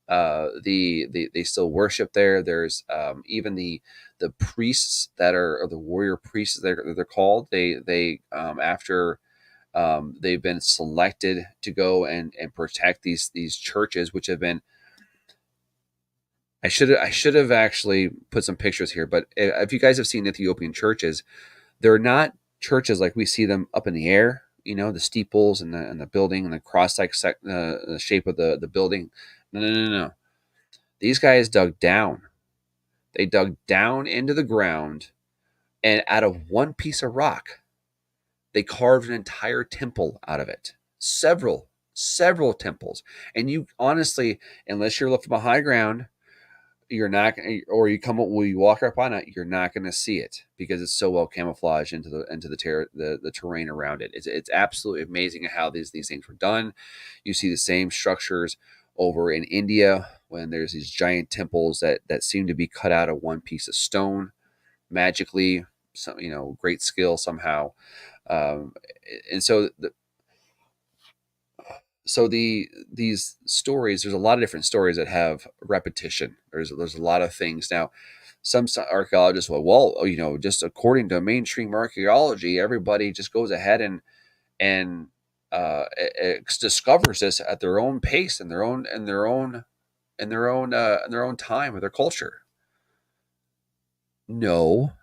[SPEAKER 1] they still worship there. There's even the priests that are, or the warrior priests they're called. They after they've been selected to go and protect these churches, which have been. I should have actually put some pictures here, but if you guys have seen Ethiopian churches, they're not churches like we see them up in the air. You know, the steeples and the building and the cross like the shape of the building. No, no, no, no. These guys dug down. They dug down into the ground, and out of one piece of rock, they carved an entire temple out of it. Several temples. And you honestly, unless you're looking from a high ground, you're not, or you come up, when you walk up on it, you're not going to see it because it's so well camouflaged into the terrain around it. It's absolutely amazing how these things were done. You see the same structures over in India when there's these giant temples that seem to be cut out of one piece of stone magically. Some, great skill somehow. Um, and so these stories, there's a lot of different stories that have repetition. There's a lot of things. Now, some archaeologists well, just according to mainstream archaeology, everybody just goes ahead and discovers this at their own pace and their own time with their culture. No,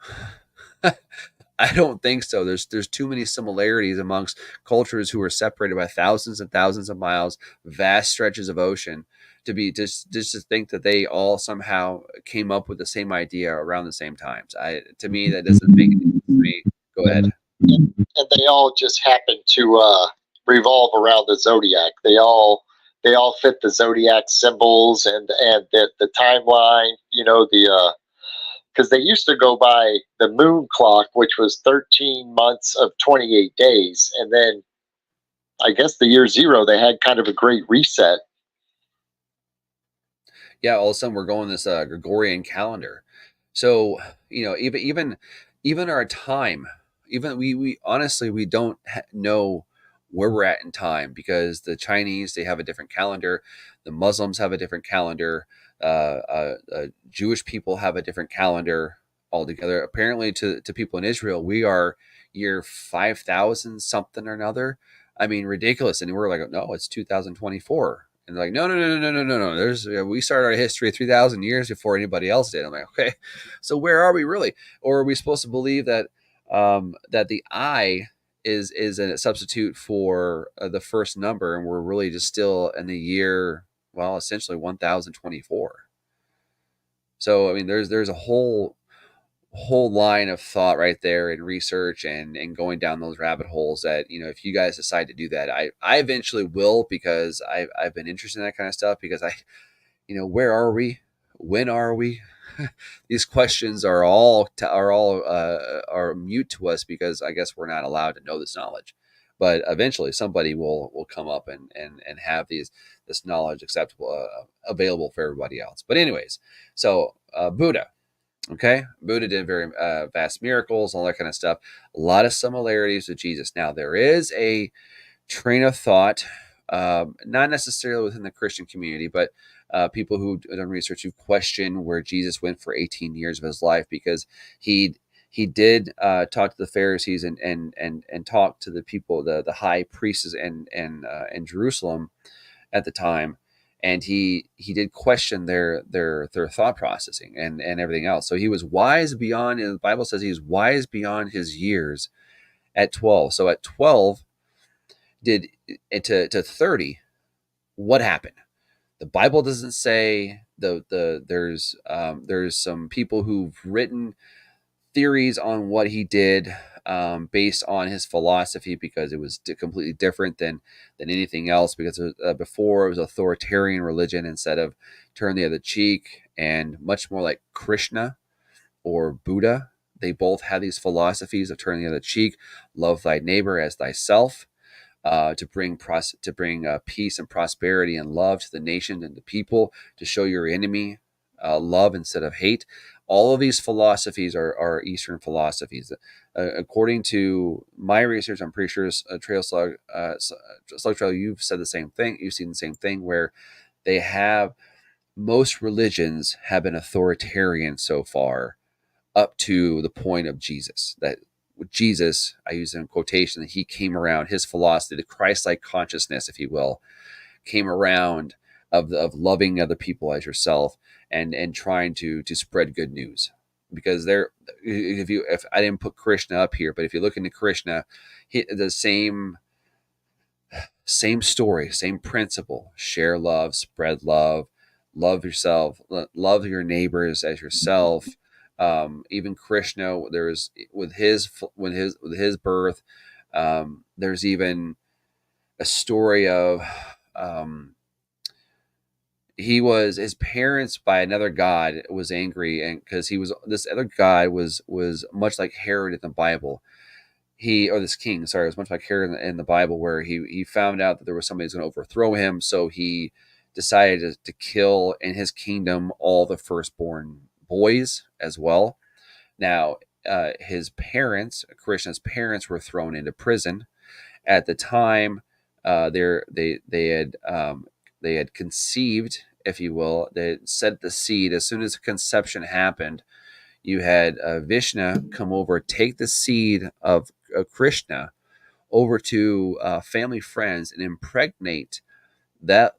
[SPEAKER 1] I don't think so. There's too many similarities amongst cultures who are separated by thousands and thousands of miles, vast stretches of ocean, to be just to think that they all somehow came up with the same idea around the same times. To me that doesn't make any sense to me. Go ahead.
[SPEAKER 2] And they all just happen to revolve around the zodiac. They all fit the zodiac symbols and the timeline. The because they used to go by the moon clock, which was 13 months of 28 days, and then I guess the year zero they had kind of a great reset.
[SPEAKER 1] Yeah, all of a sudden we're going this Gregorian calendar. So even our time, even we honestly we don't know where we're at in time because the Chinese, they have a different calendar, the Muslims have a different calendar, Jewish people have a different calendar altogether. Apparently, to people in Israel, we are year 5,000 something or another. I mean, ridiculous. And we're like, no, it's 2024. And they're like, no, no, no, no, no, no, no. We started our history 3,000 years before anybody else did. I'm like, okay, so where are we really? Or are we supposed to believe that that the I is a substitute for the first number, and we're really just still in the year, well, essentially 1024. So I mean, there's a whole line of thought right there and research and going down those rabbit holes that, if you guys decide to do that, I eventually will, because I've been interested in that kind of stuff, because where are we, when are we, these questions are mute to us because I guess we're not allowed to know this knowledge. But eventually somebody will come up and have this knowledge acceptable, available for everybody else. But anyways, so Buddha. Okay, Buddha did very vast miracles, all that kind of stuff. A lot of similarities with Jesus. Now, there is a train of thought, not necessarily within the Christian community, but people who've done research who question where Jesus went for 18 years of his life, because he did talk to the Pharisees and talk to the people, the high priests and Jerusalem at the time, and he did question their thought processing and everything else. So he was wise beyond. The Bible says he was wise beyond his years at 12. So at 12, did to 30, what happened? The Bible doesn't say. There's some people who've written theories on what he did, based on his philosophy, because it was completely different than anything else. Because before, it was authoritarian religion instead of turn the other cheek, and much more like Krishna or Buddha. They both had these philosophies of turn the other cheek, love thy neighbor as thyself, to bring peace and prosperity and love to the nation and the people, to show your enemy love instead of hate. All of these philosophies are Eastern philosophies. According to my research, I'm pretty sure Trail Slug, Slug Trail, you've said the same thing. You've seen the same thing where they have most religions have been authoritarian so far up to the point of Jesus. That with Jesus, I use in quotation, that he came around, his philosophy, the Christ-like consciousness, if you will, came around of loving other people as yourself and trying to spread good news. Because there, if I didn't put Krishna up here, but if you look into Krishna, the same story, same principle: share love, spread love, love yourself, love your neighbors as yourself. Even Krishna, there's with his birth, there's even a story of um, his parents by another god was angry, and because he was this other god was much like Herod in the Bible. He, or this king, sorry, was much like Herod in the Bible, where he found out that there was somebody who's going to overthrow him, so he decided to kill in his kingdom all the firstborn boys as well. Now, his parents, Krishna's parents, were thrown into prison at the time. They had conceived, if you will. They had set the seed. As soon as conception happened, you had Vishnu come over, take the seed of Krishna over to family friends and impregnate that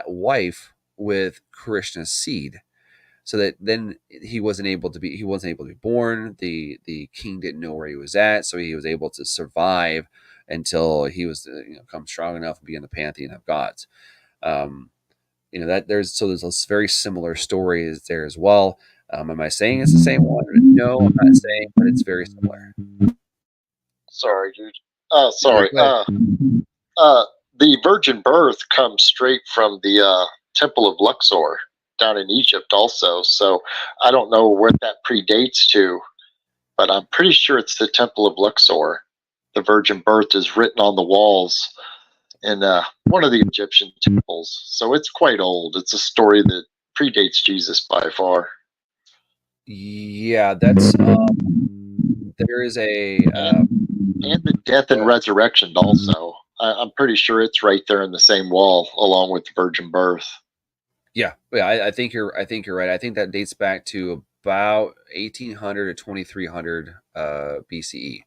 [SPEAKER 1] wife with Krishna's seed, so that then he wasn't able to be born. The king didn't know where he was at, so he was able to survive until he was come strong enough to be in the pantheon of gods. Um, that there's a very similar stories there as well. Am I saying it's the same one? No, I'm not saying, but it's very similar.
[SPEAKER 2] Sorry, dude.
[SPEAKER 1] No,
[SPEAKER 2] Sorry.
[SPEAKER 1] go ahead.
[SPEAKER 2] The virgin birth comes straight from the Temple of Luxor down in Egypt, also. So I don't know where that predates to, but I'm pretty sure it's the Temple of Luxor. The virgin birth is written on the walls in one of the Egyptian temples. So it's quite old. It's a story that predates Jesus by far.
[SPEAKER 1] Yeah, that's there is a
[SPEAKER 2] And the death and resurrection also. I'm pretty sure it's right there in the same wall, along with the virgin birth.
[SPEAKER 1] yeah. I think you're right. I think that dates back to about 1800 to 2300 BCE.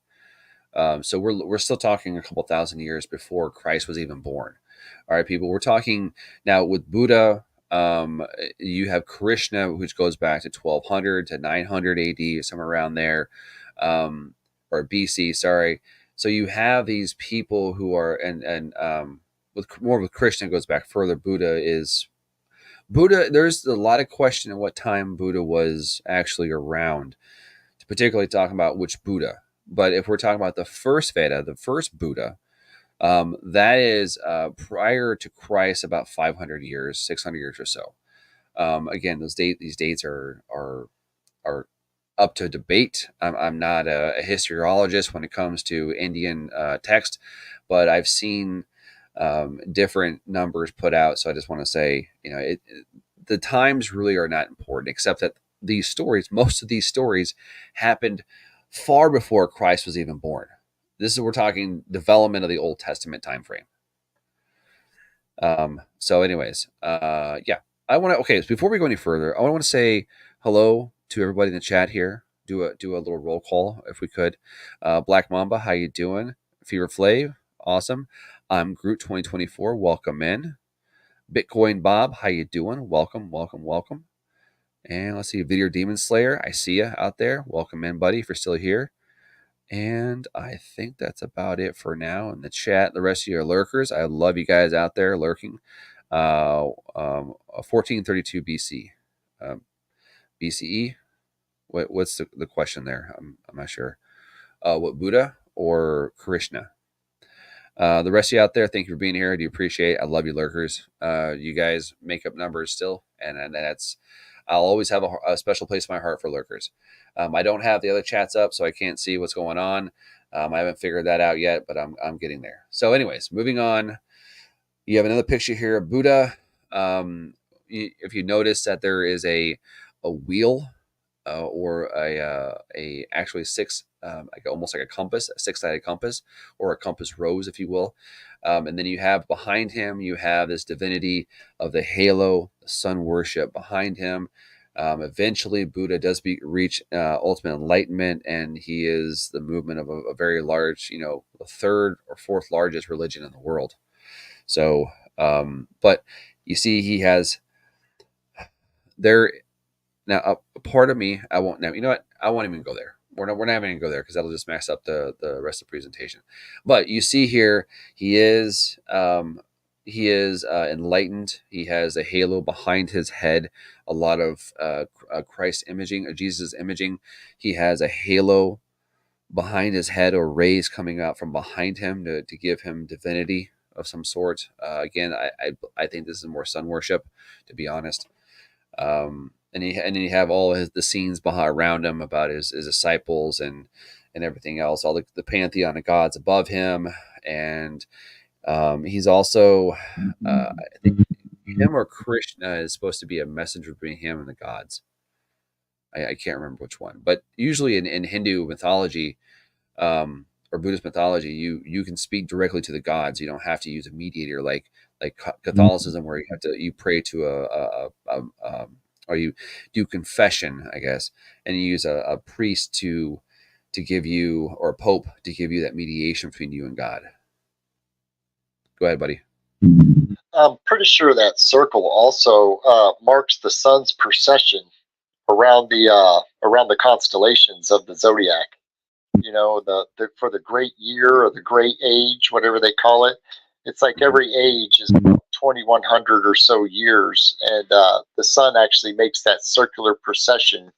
[SPEAKER 1] So we're still talking a couple thousand years before Christ was even born. All right, people. We're talking now with Buddha. You have Krishna, which goes back to 1200 to 900 AD, somewhere around there, or BC. Sorry. So you have these people who are with more with Krishna goes back further. Buddha. There's a lot of question of what time Buddha was actually around, particularly talking about which Buddha. But if we're talking about the first Veda, the first Buddha, that is prior to Christ, about 500 years, 600 years or so. Again, these dates are up to debate. I'm not a historiologist when it comes to Indian text, but I've seen different numbers put out. So I just want to say, the times really are not important, except that most of these stories happened far before Christ was even born. We're talking development of the Old Testament time frame. So, anyways, yeah, Okay, so before we go any further, I want to say hello to everybody in the chat here. Do a little roll call if we could. Black Mamba, how you doing? Fever Flav, awesome. I'm Groot 2024. Welcome in. Bitcoin Bob, how you doing? Welcome, welcome, welcome. And let's see, Video Demon Slayer, I see you out there. Welcome in, buddy, if you're still here. And I think that's about it for now in the chat. The rest of your lurkers, I love you guys out there lurking. 1432 BC, BCE. What's the question there? I'm not sure. What, Buddha or Krishna? The rest of you out there, thank you for being here. I do appreciate it. I love you, lurkers. You guys make up numbers still, and that's. I'll always have a special place in my heart for lurkers. I don't have the other chats up, so I can't see what's going on. I haven't figured that out yet, but I'm getting there. So, anyways, moving on. You have another picture here of Buddha. if you notice that there is a wheel, or a actually six, like almost like a compass, a six-sided compass, or a compass rose, if you will. And then you have behind him, you have this divinity of the halo, the sun worship behind him. Eventually, Buddha does reach ultimate enlightenment, and he is the movement of a very large, the third or fourth largest religion in the world. So, but you see, he has there now, a part of me, I won't now. You know what? I won't even go there. We're not even going to go there because that'll just mess up the rest of the presentation. But you see here, he is enlightened. He has a halo behind his head, a lot of Christ imaging, Jesus imaging. He has a halo behind his head, or rays coming out from behind him to give him divinity of some sort. Again, I think this is more sun worship, to be honest. And then you have all the scenes behind around him about his disciples and everything else, all the pantheon of gods above him, and he's also, I think, him or Krishna is supposed to be a messenger between him and the gods. I can't remember which one, but usually in Hindu mythology, or Buddhist mythology, you can speak directly to the gods. You don't have to use a mediator like Catholicism, where you pray to or you do confession, I guess, and you use a priest to give you, or a pope to give you that mediation between you and God. Go ahead, buddy.
[SPEAKER 2] I'm pretty sure that circle also marks the sun's precession around the constellations of the zodiac. The for the great year or the great age, whatever they call it. It's like every age is 2,100 or so years, and the sun actually makes that circular precession.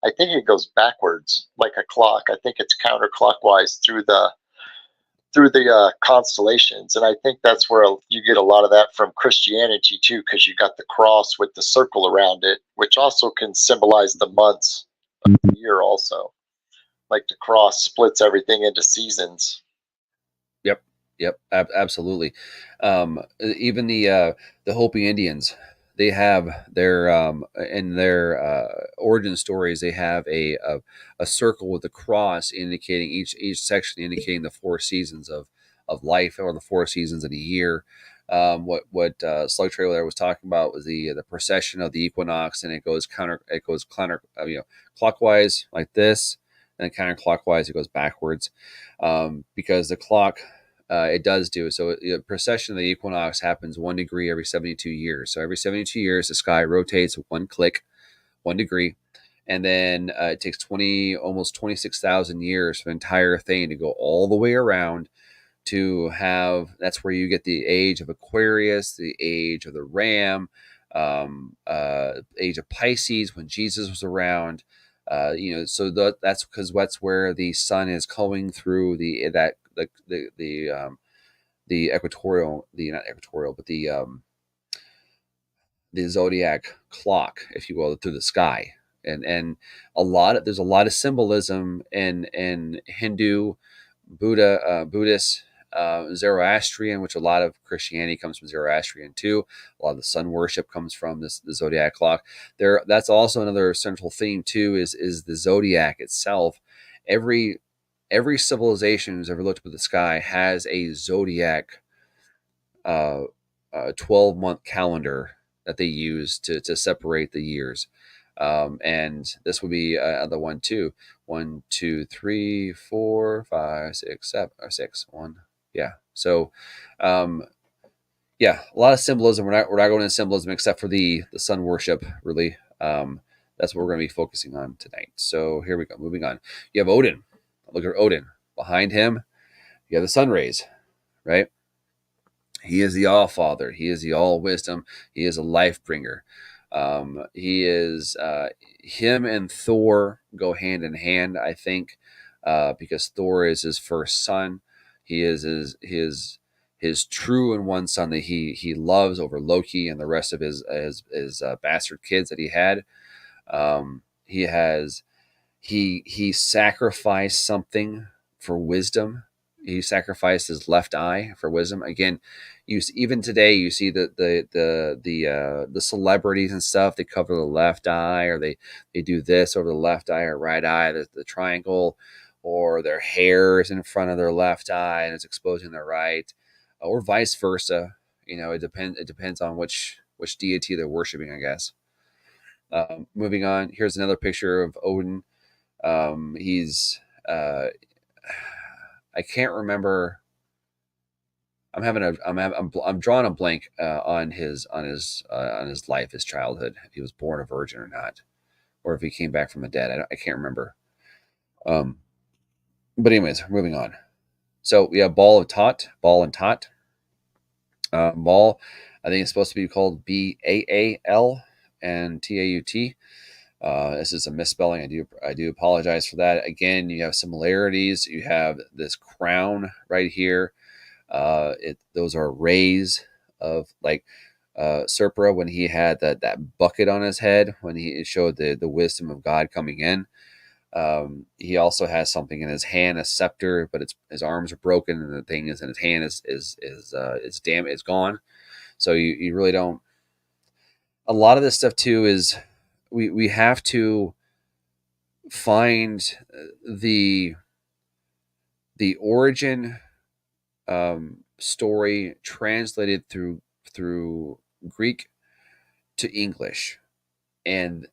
[SPEAKER 2] I think it goes backwards like a clock. I think it's counterclockwise through the constellations, and I think that's where you get a lot of that from Christianity too, because you got the cross with the circle around it, which also can symbolize the months of the year also, like the cross splits everything into seasons.
[SPEAKER 1] Yep, absolutely. Even the Hopi Indians, they have their in their origin stories, they have a circle with a cross indicating each section indicating the four seasons of life, or the four seasons in a year. What Slug Trailer was talking about was the procession of the equinox, and it goes clockwise like this, and counterclockwise it goes backwards, because the clock, it does do so. The precession of the equinox happens 1 degree every 72 years. So every 72 years, the sky rotates one click, 1 degree, and then it takes almost 26,000 years for the entire thing to go all the way around to have. That's where you get the age of Aquarius, the age of the Ram, age of Pisces when Jesus was around. So that's because that's where the sun is going through the equatorial, the not equatorial, but the zodiac clock, if you will, through the sky. And there's a lot of symbolism in Hindu, Buddhist, Zoroastrian, which a lot of Christianity comes from Zoroastrian too. A lot of the sun worship comes from the zodiac clock. That's also another central theme too. Is the zodiac itself. Every civilization who's ever looked up at the sky has a zodiac, 12-month calendar that they use to separate the years. And this would be the one, two, 1, 2, 3, 4, 5, 6, 7, or 6, 1. Yeah. So, yeah, a lot of symbolism. We're not going into symbolism except for the sun worship, really. That's what we're going to be focusing on tonight. So here we go. Moving on. You have Odin. Look at Odin. Behind him, you have the sun rays, right? He is the All Father. He is the All Wisdom. He is a life bringer. He is him and Thor go hand in hand, I think, because Thor is his first son. He is his true and one son that he loves over Loki and the rest of his bastard kids that he had. He sacrificed something for wisdom He sacrificed his left eye for wisdom. Again, even today you see the celebrities and stuff. They cover the left eye, or they do this over the left eye or right eye, the triangle, or their hair is in front of their left eye and it's exposing their right, or vice versa. It depends on which deity they're worshiping, I guess. Moving on, here's another picture of Odin. He's I can't remember. I'm drawing a blank on his life, his childhood, if he was born a virgin or not, or if he came back from the dead. I can't remember. Um, but anyways, moving on. So we have Baal and Tot. Baal, I think it's supposed to be called Baal and Taut. This is a misspelling. I do apologize for that. Again, you have similarities. You have this crown right here. Those are rays of like Serpra when he had that bucket on his head when he showed the wisdom of God coming in. He also has something in his hand, a scepter, but his arms are broken, and the thing is in his hand is damn, it's gone. So you really don't. A lot of this stuff too is we have to find the origin story translated through Greek to English, and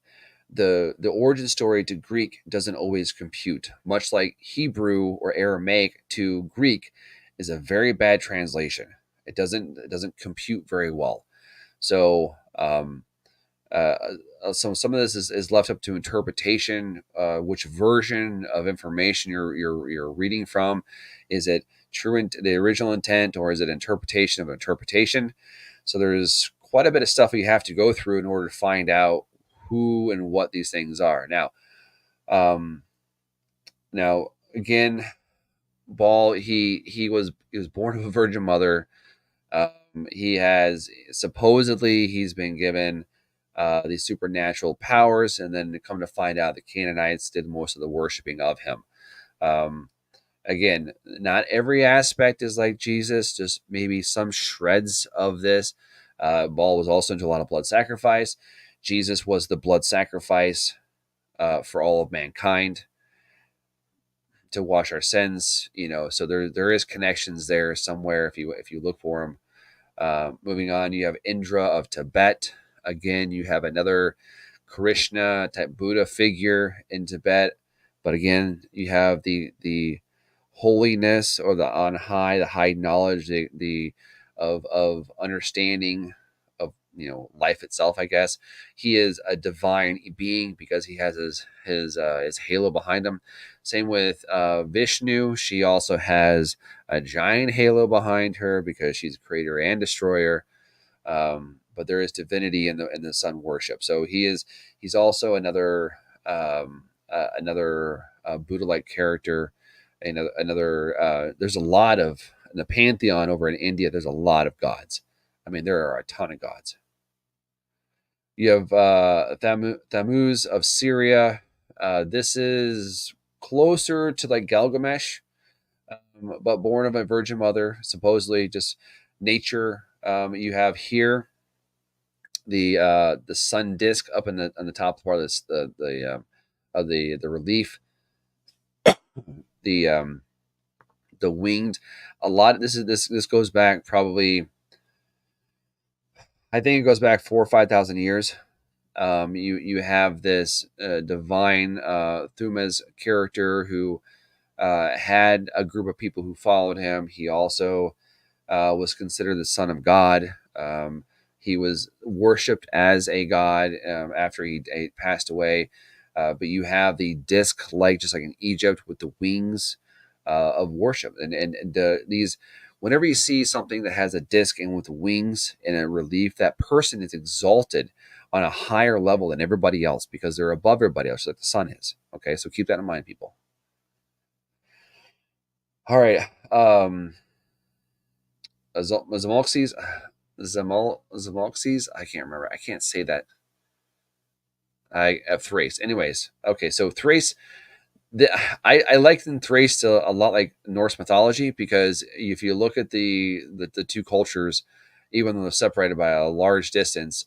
[SPEAKER 1] the origin story to Greek doesn't always compute. Much like Hebrew or Aramaic to Greek is a very bad translation. It doesn't compute very well. So uh, so some of this is left up to interpretation. Which version of information you're reading from? Is it true in the original intent, or is it interpretation of interpretation? So there's quite a bit of stuff you have to go through in order to find out who and what these things are. Um, now again, Baal, he was born of a virgin mother. He has supposedly he's been given these supernatural powers, and then come to find out the Canaanites did most of the worshiping of him. Um, Again, not every aspect is like Jesus, just maybe some shreds of this. Baal was also into a lot of blood sacrifice. Jesus was the blood sacrifice for all of mankind to wash our sins. So there is connections there somewhere if you look for them. Moving on, you have Indra of Tibet. Again, you have another Krishna type Buddha figure in Tibet, but again, you have the holiness, or the on high, the high knowledge, the of understanding of life itself. I guess he is a divine being because he has his halo behind him. Same with Vishnu. She also has a giant halo behind her because she's creator and destroyer. But there is divinity in the sun worship. So he's also another Buddha-like character. Another there's a lot of in the pantheon over in India. There's a lot of gods. I mean, there are a ton of gods. You have Thammuz of Syria. This is closer to like Gilgamesh, but born of a virgin mother, supposedly just nature. You have here the sun disk up on the top part of this, of the relief, the winged. A lot of this goes back probably. I think it goes back 4 or 5 thousand years. You have this divine Thumes character who had a group of people who followed him. He also was considered the son of God. He was worshipped as a god after he passed away. But you have the disc, like just like in Egypt, with the wings of worship, and these. Whenever you see something that has a disc and with wings and a relief, that person is exalted on a higher level than everybody else because they're above everybody else, like the sun is. Okay, so keep that in mind, people. All right. Zamolxes, Zamolxes, I can't remember. I can't say that. I have Thrace. Anyways, okay, so Thrace, the, I liken Thrace to a lot like Norse mythology, because if you look at the two cultures, even though they're separated by a large distance,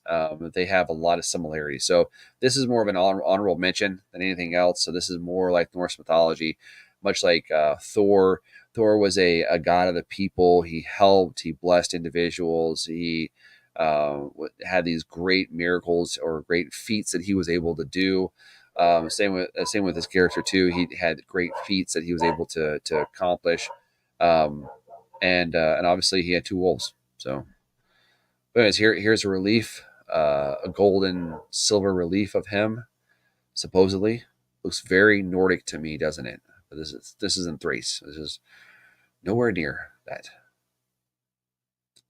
[SPEAKER 1] they have a lot of similarities. So this is more of an honorable mention than anything else. So this is more like Norse mythology, much like Thor. Thor was a god of the people. He helped, he blessed individuals. He had these great miracles or great feats that he was able to do. Same with his character too. He had great feats that he was able to accomplish, um, and obviously he had two wolves. So, but anyways, here's a relief, a gold and silver relief of him. Supposedly, looks very Nordic to me, doesn't it? But this isn't Thrace. This is nowhere near that.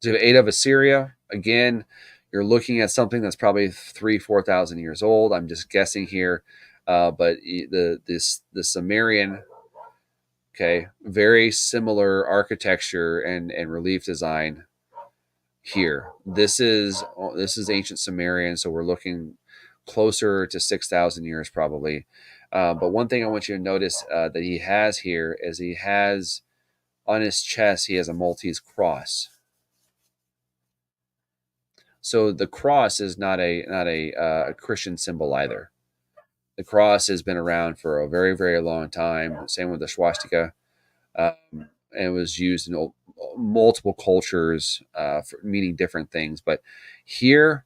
[SPEAKER 1] So eight of Assyria again. You're looking at something that's probably 3,000 to 4,000 years old. I'm just guessing here, but the Sumerian, okay, very similar architecture and relief design here. This is ancient Sumerian, so we're looking closer to 6,000 years probably. But one thing I want you to notice that he has here is he has on his chest he has a Maltese cross. So the cross is not a Christian symbol either. The cross has been around for a very very long time. Same with the swastika. And it was used in multiple cultures for meaning different things. But here,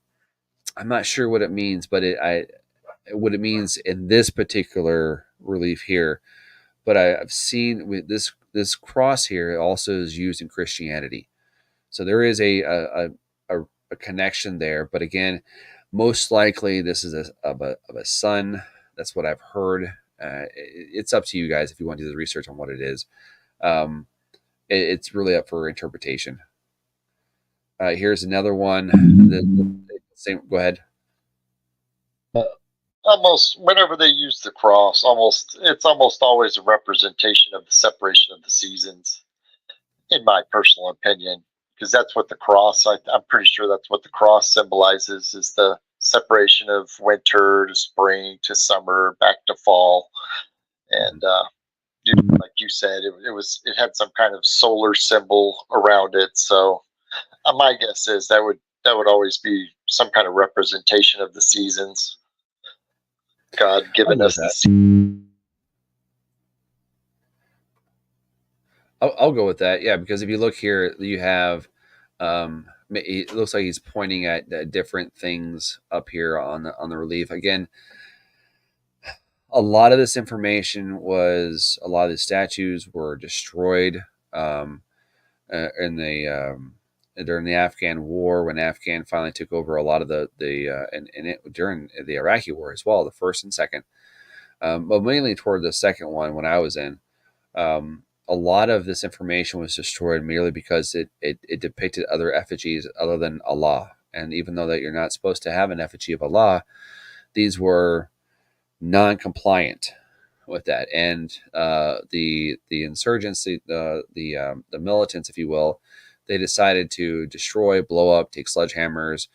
[SPEAKER 1] I'm not sure what it means, but what it means in this particular relief here. But I've seen with this cross here also is used in Christianity. So there is a connection there. But again, most likely this is of a son. That's what I've heard. It's up to you guys if you want to do the research on what it is. Um, it's really up for interpretation. Here's another one. The same. Go ahead.
[SPEAKER 2] Almost whenever they use the cross, it's almost always a representation of the separation of the seasons, in my personal opinion, because that's what the cross. I'm pretty sure that's what the cross symbolizes: is the separation of winter to spring to summer back to fall. And like you said, it had some kind of solar symbol around it. So my guess is that would always be some kind of representation of the seasons. God giving us the season.
[SPEAKER 1] I'll go with that. Yeah, because if you look here, you have. It looks like he's pointing at different things up here on the relief. Again, a lot of this information was a lot of the statues were destroyed in the during the Afghan War, when Afghan finally took over a lot of during the Iraqi War as well, the first and second, but mainly toward the second one when I was in. A lot of this information was destroyed merely because it depicted other effigies other than Allah. And even though that you're not supposed to have an effigy of Allah, these were non-compliant with that. And the insurgents, the militants, if you will, they decided to destroy, blow up, take sledgehammers,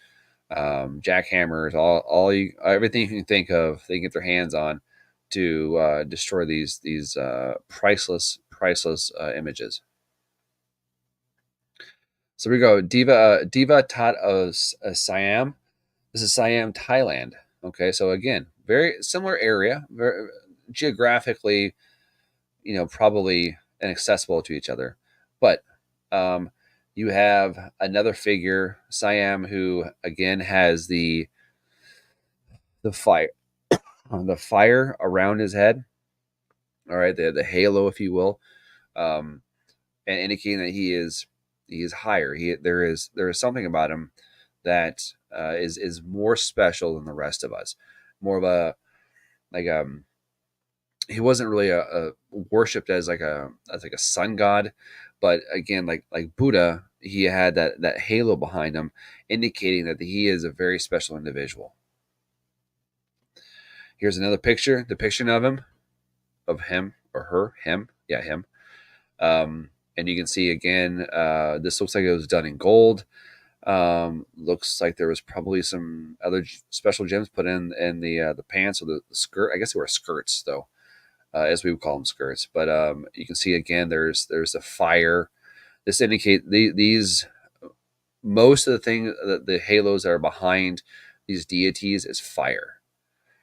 [SPEAKER 1] jackhammers, everything you can think of, they can get their hands on to destroy these priceless images. So we go Diva Tat of Siam. This is Siam, Thailand. Okay, so again, very similar area, very geographically, probably inaccessible to each other, but you have another figure, Siam, who again has the fire the fire around his head. All right, the halo, if you will, um, and indicating that he is higher. There is something about him that is more special than the rest of us. More of a like he wasn't really a worshipped as like a sun god, but again like Buddha, he had that halo behind him, indicating that he is a very special individual. Here's another depiction of him or her, him, yeah, him. And you can see again, this looks like it was done in gold. Looks like there was probably some other special gems put in the pants or the skirt. I guess they were skirts though. as we would call them, skirts. But you can see again, there's a fire. This indicate these most of the thing the halos that are behind these deities is fire,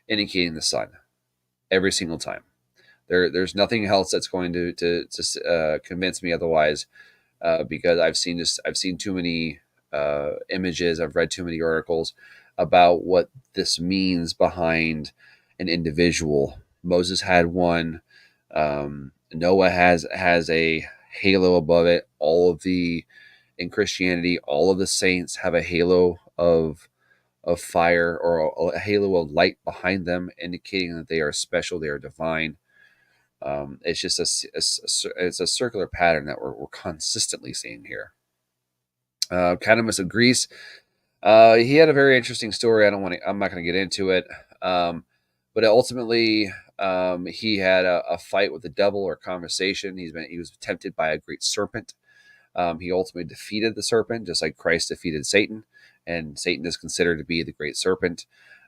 [SPEAKER 1] indicating the sun every single time. There's nothing else that's going to convince me otherwise, because I've seen too many images. I've read too many articles about what this means behind an individual. Moses had one. Noah has a halo above it. All of the in Christianity, all of the saints have a halo of fire or a halo of light behind them, indicating that they are special, they are divine. It's just it's a circular pattern that we're consistently seeing here. Cadamus of Greece. He had a very interesting story. I'm not going to get into it. But ultimately, he had a fight with the devil or conversation. He was tempted by a great serpent. He ultimately defeated the serpent, just like Christ defeated Satan, and Satan is considered to be the great serpent.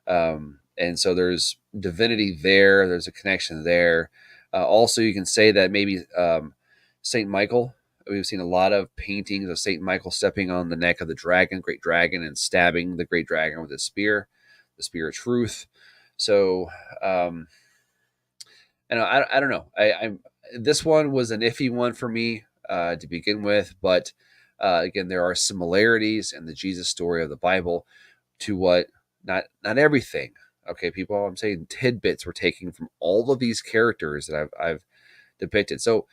[SPEAKER 1] And so there's divinity there. There's a connection there. Also, you can say that maybe Saint Michael. We've seen a lot of paintings of Saint Michael stepping on the neck of the dragon, great dragon, and stabbing the great dragon with his spear, the spear of truth. So, and I don't know. I'm this one was an iffy one for me to begin with, but again, there are similarities in the Jesus story of the Bible to what not everything. Okay, people, I'm saying tidbits we're taking from all of these characters that I've depicted. So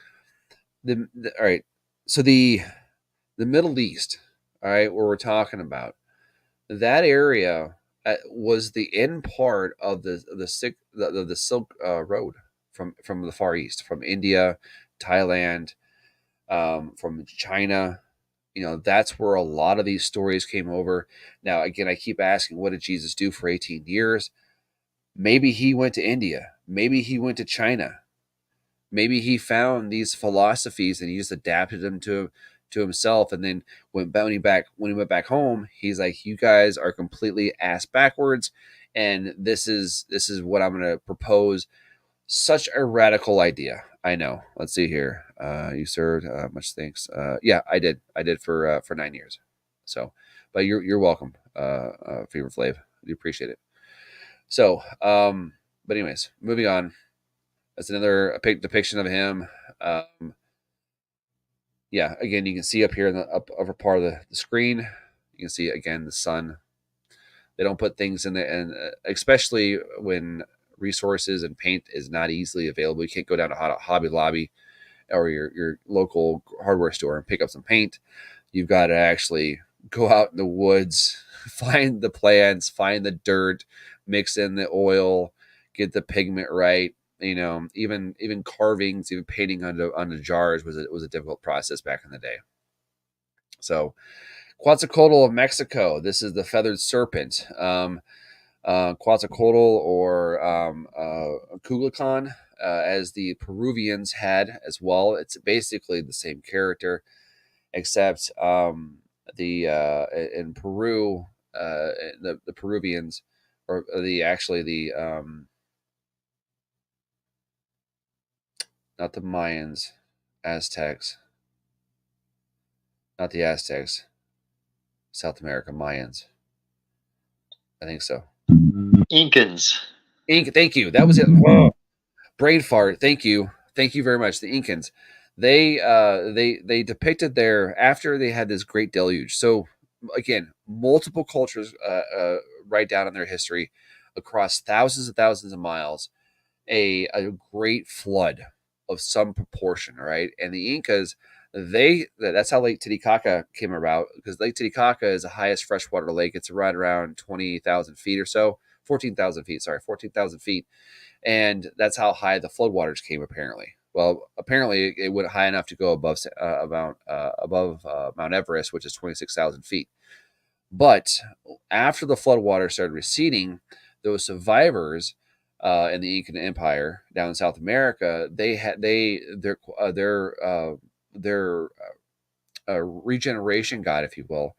[SPEAKER 1] all right, so the Middle East, all right, where we're talking about that area was the end part of the Silk Road from the Far East, from India, Thailand, from China. You know, that's where a lot of these stories came over. Now, again, I keep asking, what did Jesus do for 18 years? Maybe he went to India. Maybe he went to China. Maybe he found these philosophies and he just adapted them to himself. And then when he went back home, he's like, "You guys are completely ass backwards, and this is what I'm going to propose." Such a radical idea. I know. Let's see here. You served. Much thanks. Yeah, I did. I did for 9 years. So, but you're welcome, Fever Flav. I do appreciate it. So, but anyways, moving on. That's another depiction of him. Um, yeah, again, you can see up here in the upper part of the screen. You can see again the sun. They don't put things in the and especially when resources and paint is not easily available. You can't go down to Hobby Lobby or your local hardware store and pick up some paint. You've got to actually go out in the woods, find the plants, find the dirt, mix in the oil, get the pigment right. You know, even carvings, even painting onto jars was a difficult process back in the day. So, Quetzalcoatl of Mexico. This is the feathered serpent. Quetzalcoatl or Kukulkan, as the Peruvians had as well. It's basically the same character, except the in Peru, the Peruvians, or the actually the not the Mayans, Aztecs, not the Aztecs, South America Mayans. I think so.
[SPEAKER 2] Incans.
[SPEAKER 1] Thank you. That was it. Brain fart. Thank you very much. The Incans. They depicted their after they had this great deluge. So again, multiple cultures write down in their history across thousands of miles a great flood of some proportion. All right, and the Incas that's how Lake Titicaca came about, because Lake Titicaca is the highest freshwater lake. It's right around 20,000 feet or so, 14,000 feet. Sorry, 14,000 feet, and that's how high the floodwaters came. Apparently, well, apparently it went high enough to go above Mount Everest, which is 26,000 feet. But after the floodwater started receding, those survivors in the Incan Empire down in South America, their regeneration god, if you will,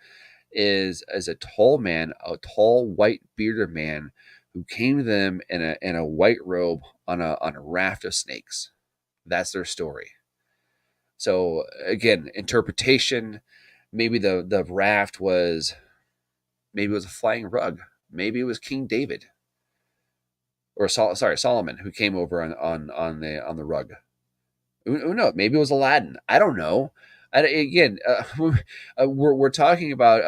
[SPEAKER 1] is a tall man, a tall white bearded man who came to them in a white robe on a raft of snakes. That's their story. So again, interpretation. Maybe the raft was, maybe it was a flying rug. Maybe it was King David or Solomon who came over on the rug. Who knows? Maybe it was Aladdin. I don't know. Again, we're talking about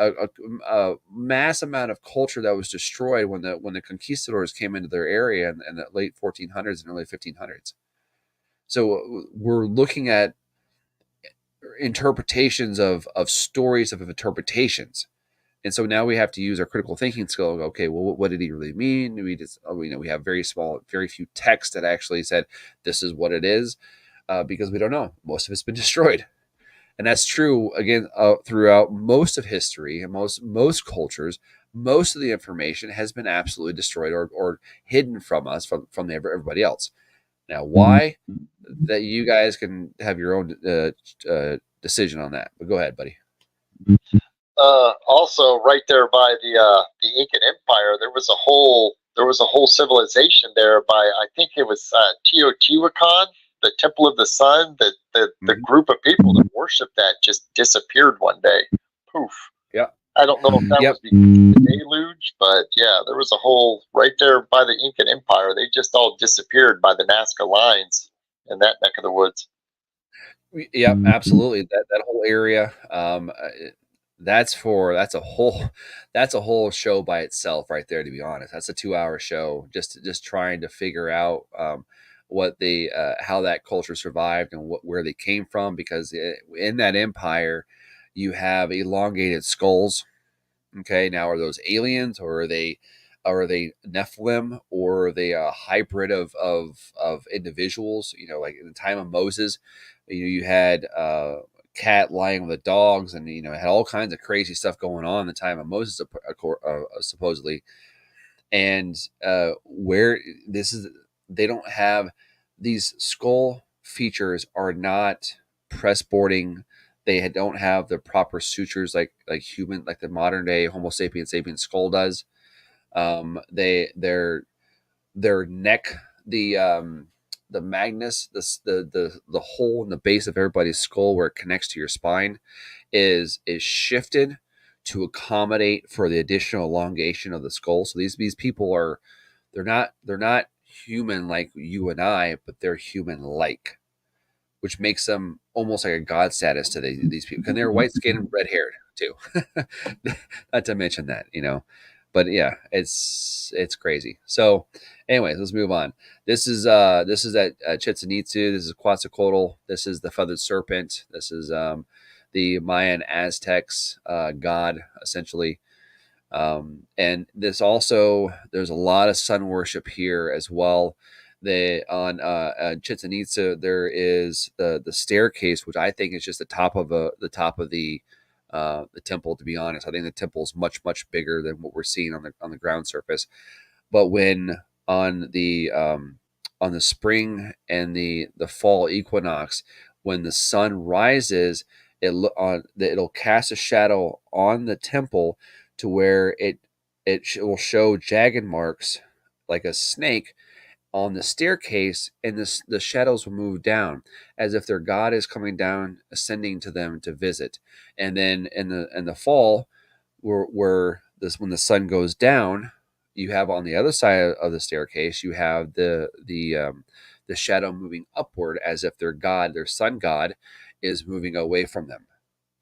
[SPEAKER 1] a mass amount of culture that was destroyed when the conquistadors came into their area in the late 1400s and early 1500s. So we're looking at interpretations of stories of interpretations. And so now we have to use our critical thinking skill. Okay, well, what did he really mean? We just, we have very few texts that actually said this is what it is, because we don't know. Most of it's been destroyed, and that's true again throughout most of history and most cultures. Most of the information has been absolutely destroyed or hidden from us from everybody else. Now, why? That you guys can have your own decision on that. But go ahead, buddy.
[SPEAKER 2] Also, right there by the Incan Empire, there was a whole civilization there by, I think it was Teotihuacan, the Temple of the Sun. The group of people that worshipped that just disappeared one day. Poof.
[SPEAKER 1] Yeah.
[SPEAKER 2] I don't know if that was because of the deluge, but yeah, there was a whole right there by the Incan Empire. They just all disappeared by the Nazca lines in that neck of the woods.
[SPEAKER 1] Yep, absolutely. That whole area, that's a whole show by itself right there. To be honest, that's a 2 hour show just trying to figure out what the how that culture survived and where they came from. Because in that empire, you have elongated skulls. Okay, now are those aliens, or are they Nephilim, or are they a hybrid of individuals? Like in the time of Moses, you had cat lying with the dogs, and had all kinds of crazy stuff going on in the time of Moses, supposedly. And where this is, they don't have these skull features are not press boarding. They don't have the proper sutures like human, like the modern day Homo sapiens skull does. Their neck, the magnus, the hole in the base of everybody's skull where it connects to your spine is shifted to accommodate for the additional elongation of the skull. So these people they're not human like you and I, but they're human like, which makes them almost like a god status to these people. And they're white skinned and red haired too. Not to mention that. But yeah, it's crazy. So, anyways, let's move on. This is at Chichen Itza. This is Quetzalcoatl. This is the feathered serpent. This is the Mayan Aztecs god, essentially. And there's a lot of sun worship here as well. They on Chichen Itza, there is the staircase, which I think is just the top of the temple. To be honest, I think the temple is much bigger than what we're seeing on the ground surface. But when on the spring and the fall equinox, when the sun rises, it'll cast a shadow on the temple to where it will show jagged marks like a snake on the staircase, and the shadows will move down as if their god is coming down, ascending to them to visit. And then in the fall, where this when the sun goes down, you have on the other side of the staircase, you have the shadow moving upward as if their sun god, is moving away from them,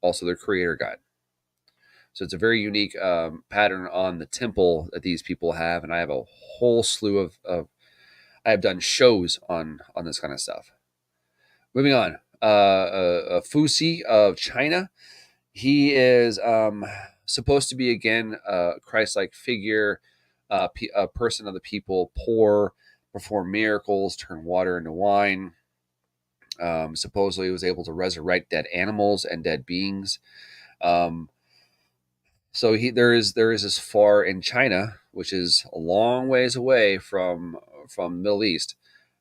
[SPEAKER 1] also their creator god. So it's a very unique pattern on the temple that these people have, and I have a whole slew of I have done shows on this kind of stuff. Moving on, Fusi of China. He is supposed to be again a Christ-like figure, a person of the people, poor, perform miracles, turn water into wine. Supposedly, he was able to resurrect dead animals and dead beings. So there is as far in China, which is a long ways away from Middle East.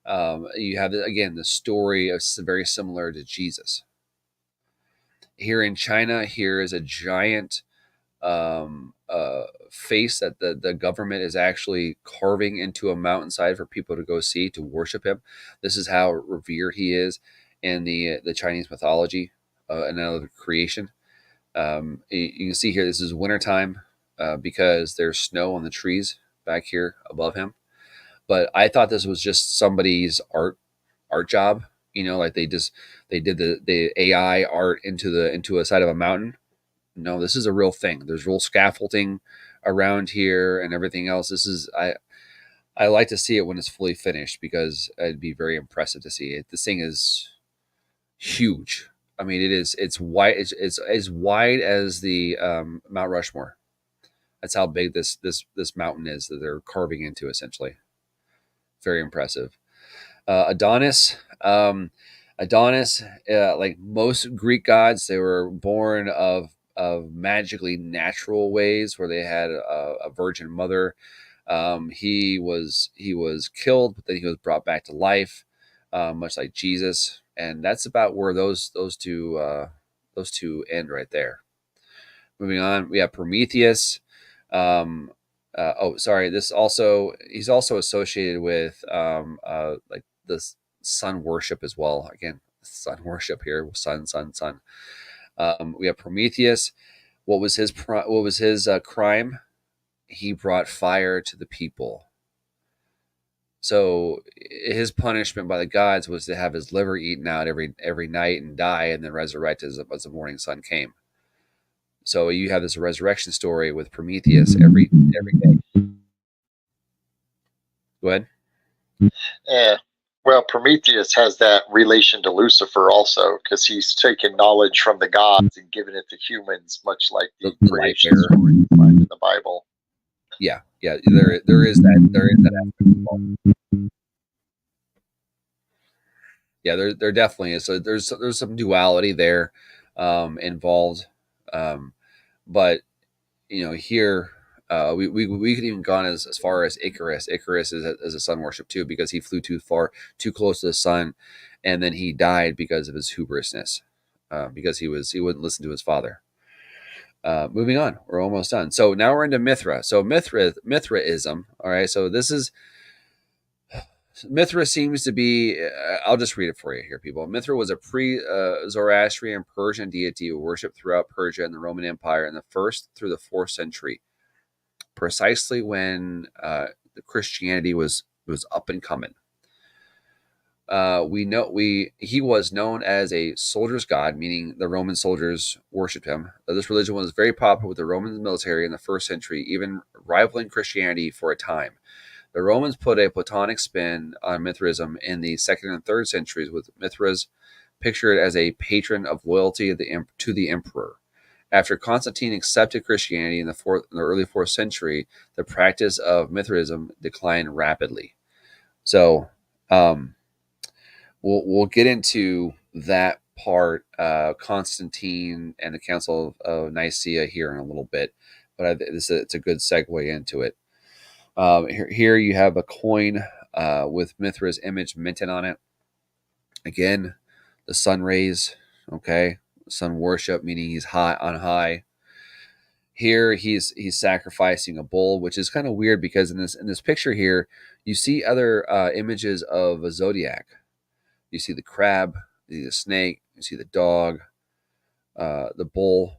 [SPEAKER 1] You have again the story of very similar to Jesus. Here in China, here is a giant face that the government is actually carving into a mountainside for people to go see to worship him. This is how revered he is in the Chinese mythology and other creation. You can see here this is wintertime because there's snow on the trees back here above him. But I thought this was just somebody's art job. You know, like they did the AI art into a side of a mountain. No, this is a real thing. There's real scaffolding around here and everything else. I like to see it when it's fully finished because it'd be very impressive to see it. This thing is huge. I mean, it's wide. It's as wide as the Mount Rushmore. That's how big this mountain is that they're carving into. Essentially, very impressive. Adonis. Adonis, like most Greek gods, they were born of magically natural ways, where they had a virgin mother. He was killed, but then he was brought back to life, much like Jesus, and that's about where those two end right there. Moving on, we have Prometheus. Um, oh, sorry. This also he's also associated with like this sun worship as well. Again, sun worship here. Sun, sun, sun. We have Prometheus. What was his crime? He brought fire to the people. So his punishment by the gods was to have his liver eaten out every night and die, and then resurrect as the morning sun came. So you have this resurrection story with Prometheus every day. Go ahead.
[SPEAKER 2] Yeah. Well, Prometheus has that relation to Lucifer also, because he's taken knowledge from the gods and given it to humans, much like the
[SPEAKER 1] The
[SPEAKER 2] creation
[SPEAKER 1] light bearer.
[SPEAKER 2] story you find in the Bible.
[SPEAKER 1] Yeah, yeah. There is that aspect involved. Yeah, there definitely is. So there's some duality there involved, but here we could even gone as far as Icarus. Icarus is a sun worship too because he flew too far, too close to the sun, and then he died because of his hubrisness, because he wouldn't listen to his father. Moving on, we're almost done. So now we're into Mithra. So Mithraism. All right. So this is Mithra seems to be. I'll just read it for you here, people. Mithra was a pre-Zoroastrian Persian deity worshipped throughout Persia and the Roman Empire in the first through the fourth century, precisely when the Christianity was up and coming. He was known as a soldier's god, meaning the Roman soldiers worshipped him. This religion was very popular with the Roman military in the first century, even rivaling Christianity for a time. The Romans put a Platonic spin on Mithraism in the second and third centuries, with Mithras pictured as a patron of loyalty to the emperor. After Constantine accepted Christianity in the early fourth century, the practice of Mithraism declined rapidly. So, we'll get into that part, Constantine and the Council of Nicaea here in a little bit, but it's a good segue into it. Here you have a coin with Mithra's image minted on it. Again, the sun rays. Okay, sun worship, meaning he's high on high. Here he's sacrificing a bull, which is kind of weird because in this picture here, you see other images of a zodiac. You see the crab, you see the snake, you see the dog, the bull.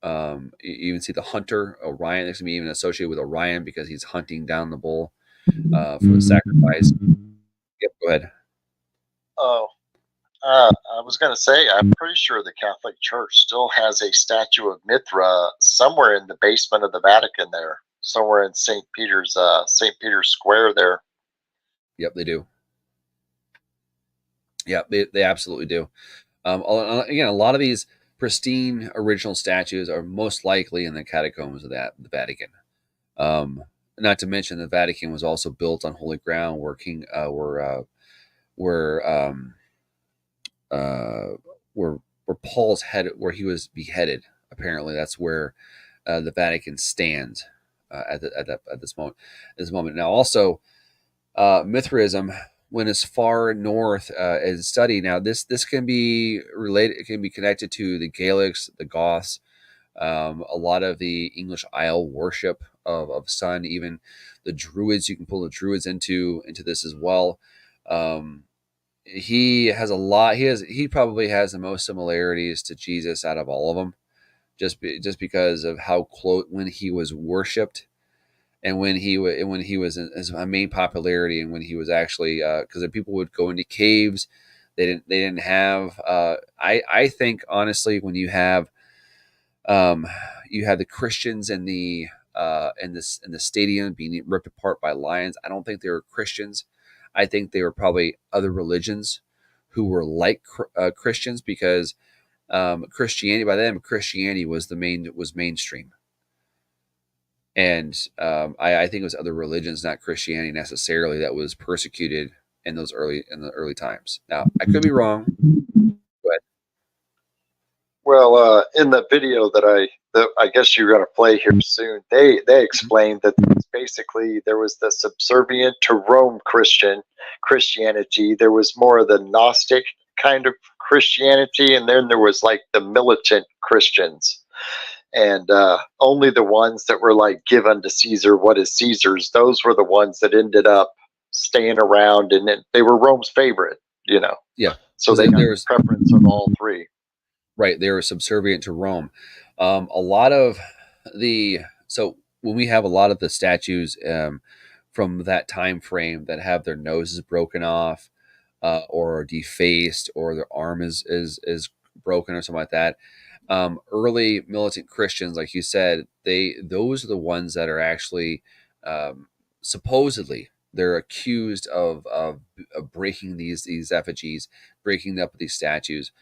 [SPEAKER 1] You even see the hunter, Orion. This can be even associated with Orion because he's hunting down the bull for the sacrifice. Yep, go ahead.
[SPEAKER 2] Oh, I was going to say, I'm pretty sure the Catholic Church still has a statue of Mithra somewhere in the basement of the Vatican there, somewhere in St. Peter's Square there.
[SPEAKER 1] Yep, they do. Yep, they absolutely do. Again, a lot of these pristine original statues are most likely in the catacombs of the Vatican. Not to mention the Vatican was also built on holy ground where Paul's head, where he was beheaded. Apparently, that's where the Vatican stands at this moment. Now, also, Mithraism, when as far north as studied. Now, this can be related. It can be connected to the Gaelics, the Goths, A lot of the English Isle worship of sun, even the Druids, you can pull the Druids into this as well. Um, he has a lot. He probably has the most similarities to Jesus out of all of them, just because of how close when he was worshipped and when he was in his main popularity, and when he was actually because people would go into caves. They didn't have. I think honestly, when um, you have the Christians in the stadium being ripped apart by lions. I don't think they were Christians. I think they were probably other religions who were like Christians, because Christianity, by then Christianity was mainstream, and I think it was other religions, not Christianity necessarily, that was persecuted in the early times. Now I could be wrong, but
[SPEAKER 2] Well, in the video that I guess you're going to play here soon, they explained that basically there was the subservient to Rome Christianity. There was more of the Gnostic kind of Christianity, and then there was like the militant Christians, and only the ones that were like give unto Caesar what is Caesar's. Those were the ones that ended up staying around, and they were Rome's favorite. You know,
[SPEAKER 1] yeah,
[SPEAKER 2] so they got preference of all three.
[SPEAKER 1] right, they were subservient to Rome. A lot of the so when we have a lot of the statues from that time frame that have their noses broken off, or defaced, or their arm is broken or something like that. Early militant Christians, like you said, those are the ones that are actually supposedly they're accused of breaking these effigies, breaking up these statues,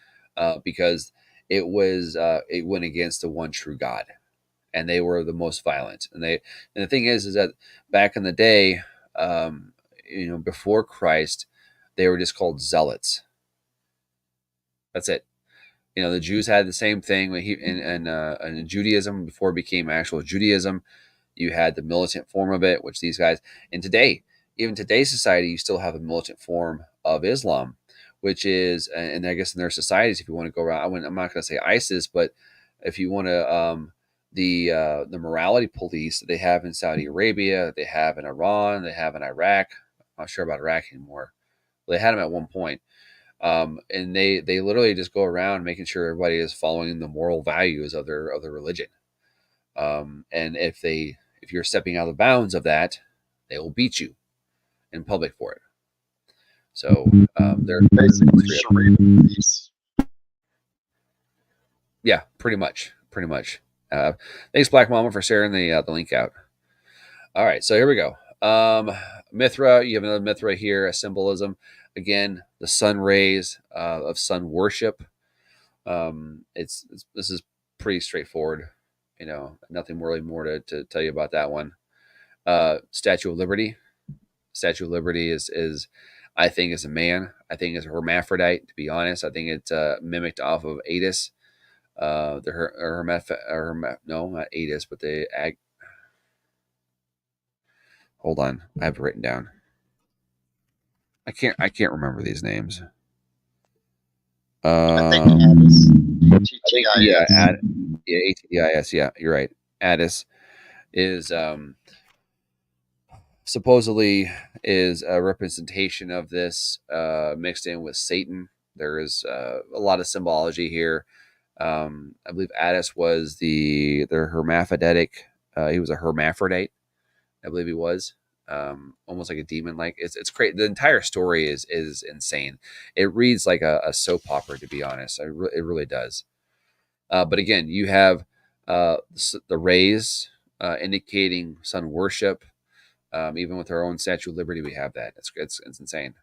[SPEAKER 1] because it went against the one true God, and they were the most violent. And the thing is that back in the day, before Christ, they were just called zealots. That's it. The Jews had the same thing when in Judaism, before it became actual Judaism. You had the militant form of it, which these guys, and today, even today's society, you still have a militant form of Islam, which is, and I guess in their societies, if you want to go around, I'm not going to say ISIS, but if you want to, the morality police that they have in Saudi Arabia, they have in Iran, they have in Iraq. I'm not sure about Iraq anymore. They had them at one point, and they literally just go around making sure everybody is following the moral values of their religion. And if you're stepping out of the bounds of that, they will beat you in public for it. So they're
[SPEAKER 2] basically Sharia police.
[SPEAKER 1] Yeah, pretty much. Thanks, Black Mama, for sharing the link out. All right, so here we go. Mithra, you have another Mithra here, a symbolism. Again, the sun rays of sun worship. This is pretty straightforward. Nothing really more to tell you about that one. Statue of Liberty. Statue of Liberty is I think is a man. I think is a hermaphrodite. To be honest, I think it's mimicked off of Atis. No, not Atis, but hold on, I have it written down. I can't remember these names.
[SPEAKER 2] I think Attis.
[SPEAKER 1] Yeah, ATDIS. Yeah, you're right. Attis is supposedly is a representation of this, mixed in with Satan. There is a lot of symbology here. I believe Attis was the hermaphroditic. He was a hermaphrodite. I believe he was almost like a demon. Like it's crazy. The entire story is insane. It reads like a soap opera, to be honest. It really does. But again, you have the rays indicating sun worship. Even with our own Statue of Liberty, we have that. It's insane.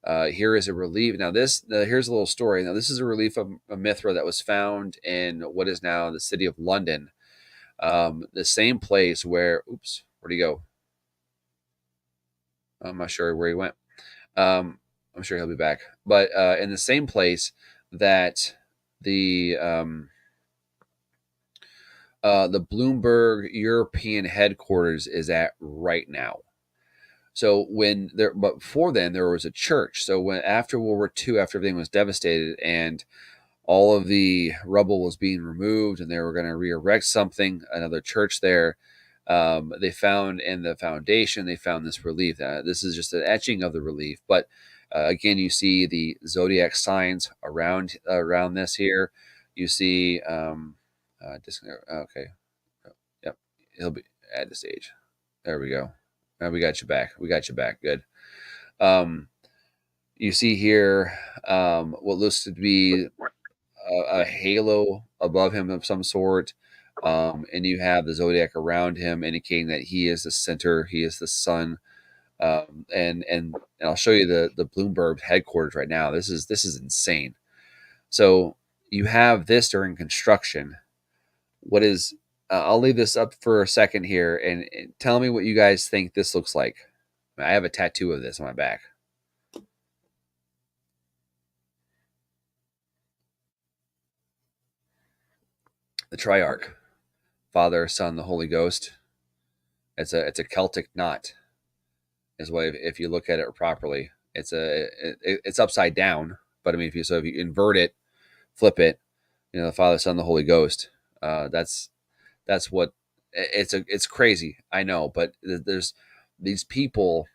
[SPEAKER 1] Here is a relief. Now, here's a little story. Now, this is a relief of a Mithra that was found in what is now the city of London. The same place where, where'd he go? I'm not sure where he went. I'm sure he'll be back. But in the same place that the Bloomberg European headquarters is at right now. So but before then there was a church. So after World War II, after everything was devastated, and all of the rubble was being removed, and they were going to re-erect something, another church there. They found in the foundation, they found this relief. This is just an etching of the relief, but again, you see the zodiac signs around this here. You see, okay, yep, he'll be at the stage. There we go. We got you back. We got you back. Good. Um, you see here what looks to be a halo above him of some sort. And you have the zodiac around him, indicating that he is the center, he is the sun. And I'll show you the Bloomberg headquarters right now. This is insane. So you have this during construction. What is? I'll leave this up for a second here, and tell me what you guys think this looks like. I have a tattoo of this on my back. The Triarch, Father, Son, the Holy Ghost. It's a Celtic knot, is what if you look at it properly. It's upside down, but I mean if you invert it, flip it, the Father, Son, the Holy Ghost. That's what it's crazy. I know, but there's these people,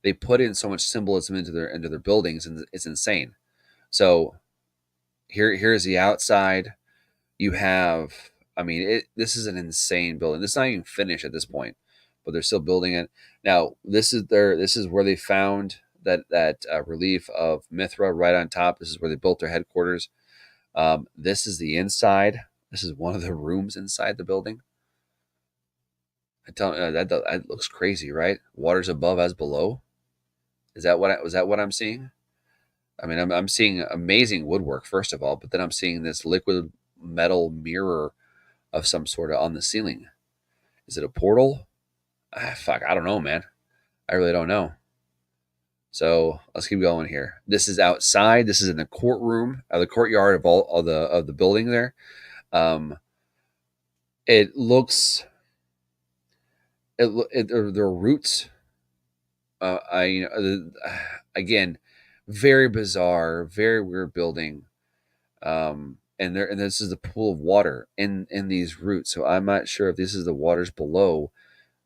[SPEAKER 1] they put in so much symbolism into their buildings, and it's insane. So here's the outside. You have, I mean, this is an insane building. This is not even finished at this point, but they're still building it. Now, this is where they found that relief of Mithra right on top. This is where they built their headquarters. This is the inside. This is one of the rooms inside the building. I tell you, that looks crazy, right? Water's above as below. Is that what I'm seeing? I mean, I'm seeing amazing woodwork first of all, but then I'm seeing this liquid metal mirror of some sort on the ceiling. Is it a portal? Fuck, I don't know, man. I really don't know. So let's keep going here. This is outside. This is in the courtroom, the courtyard of the building there. It looks. Their roots. Again, very bizarre, very weird building. And this is the pool of water in these roots. So I'm not sure if this is the waters below,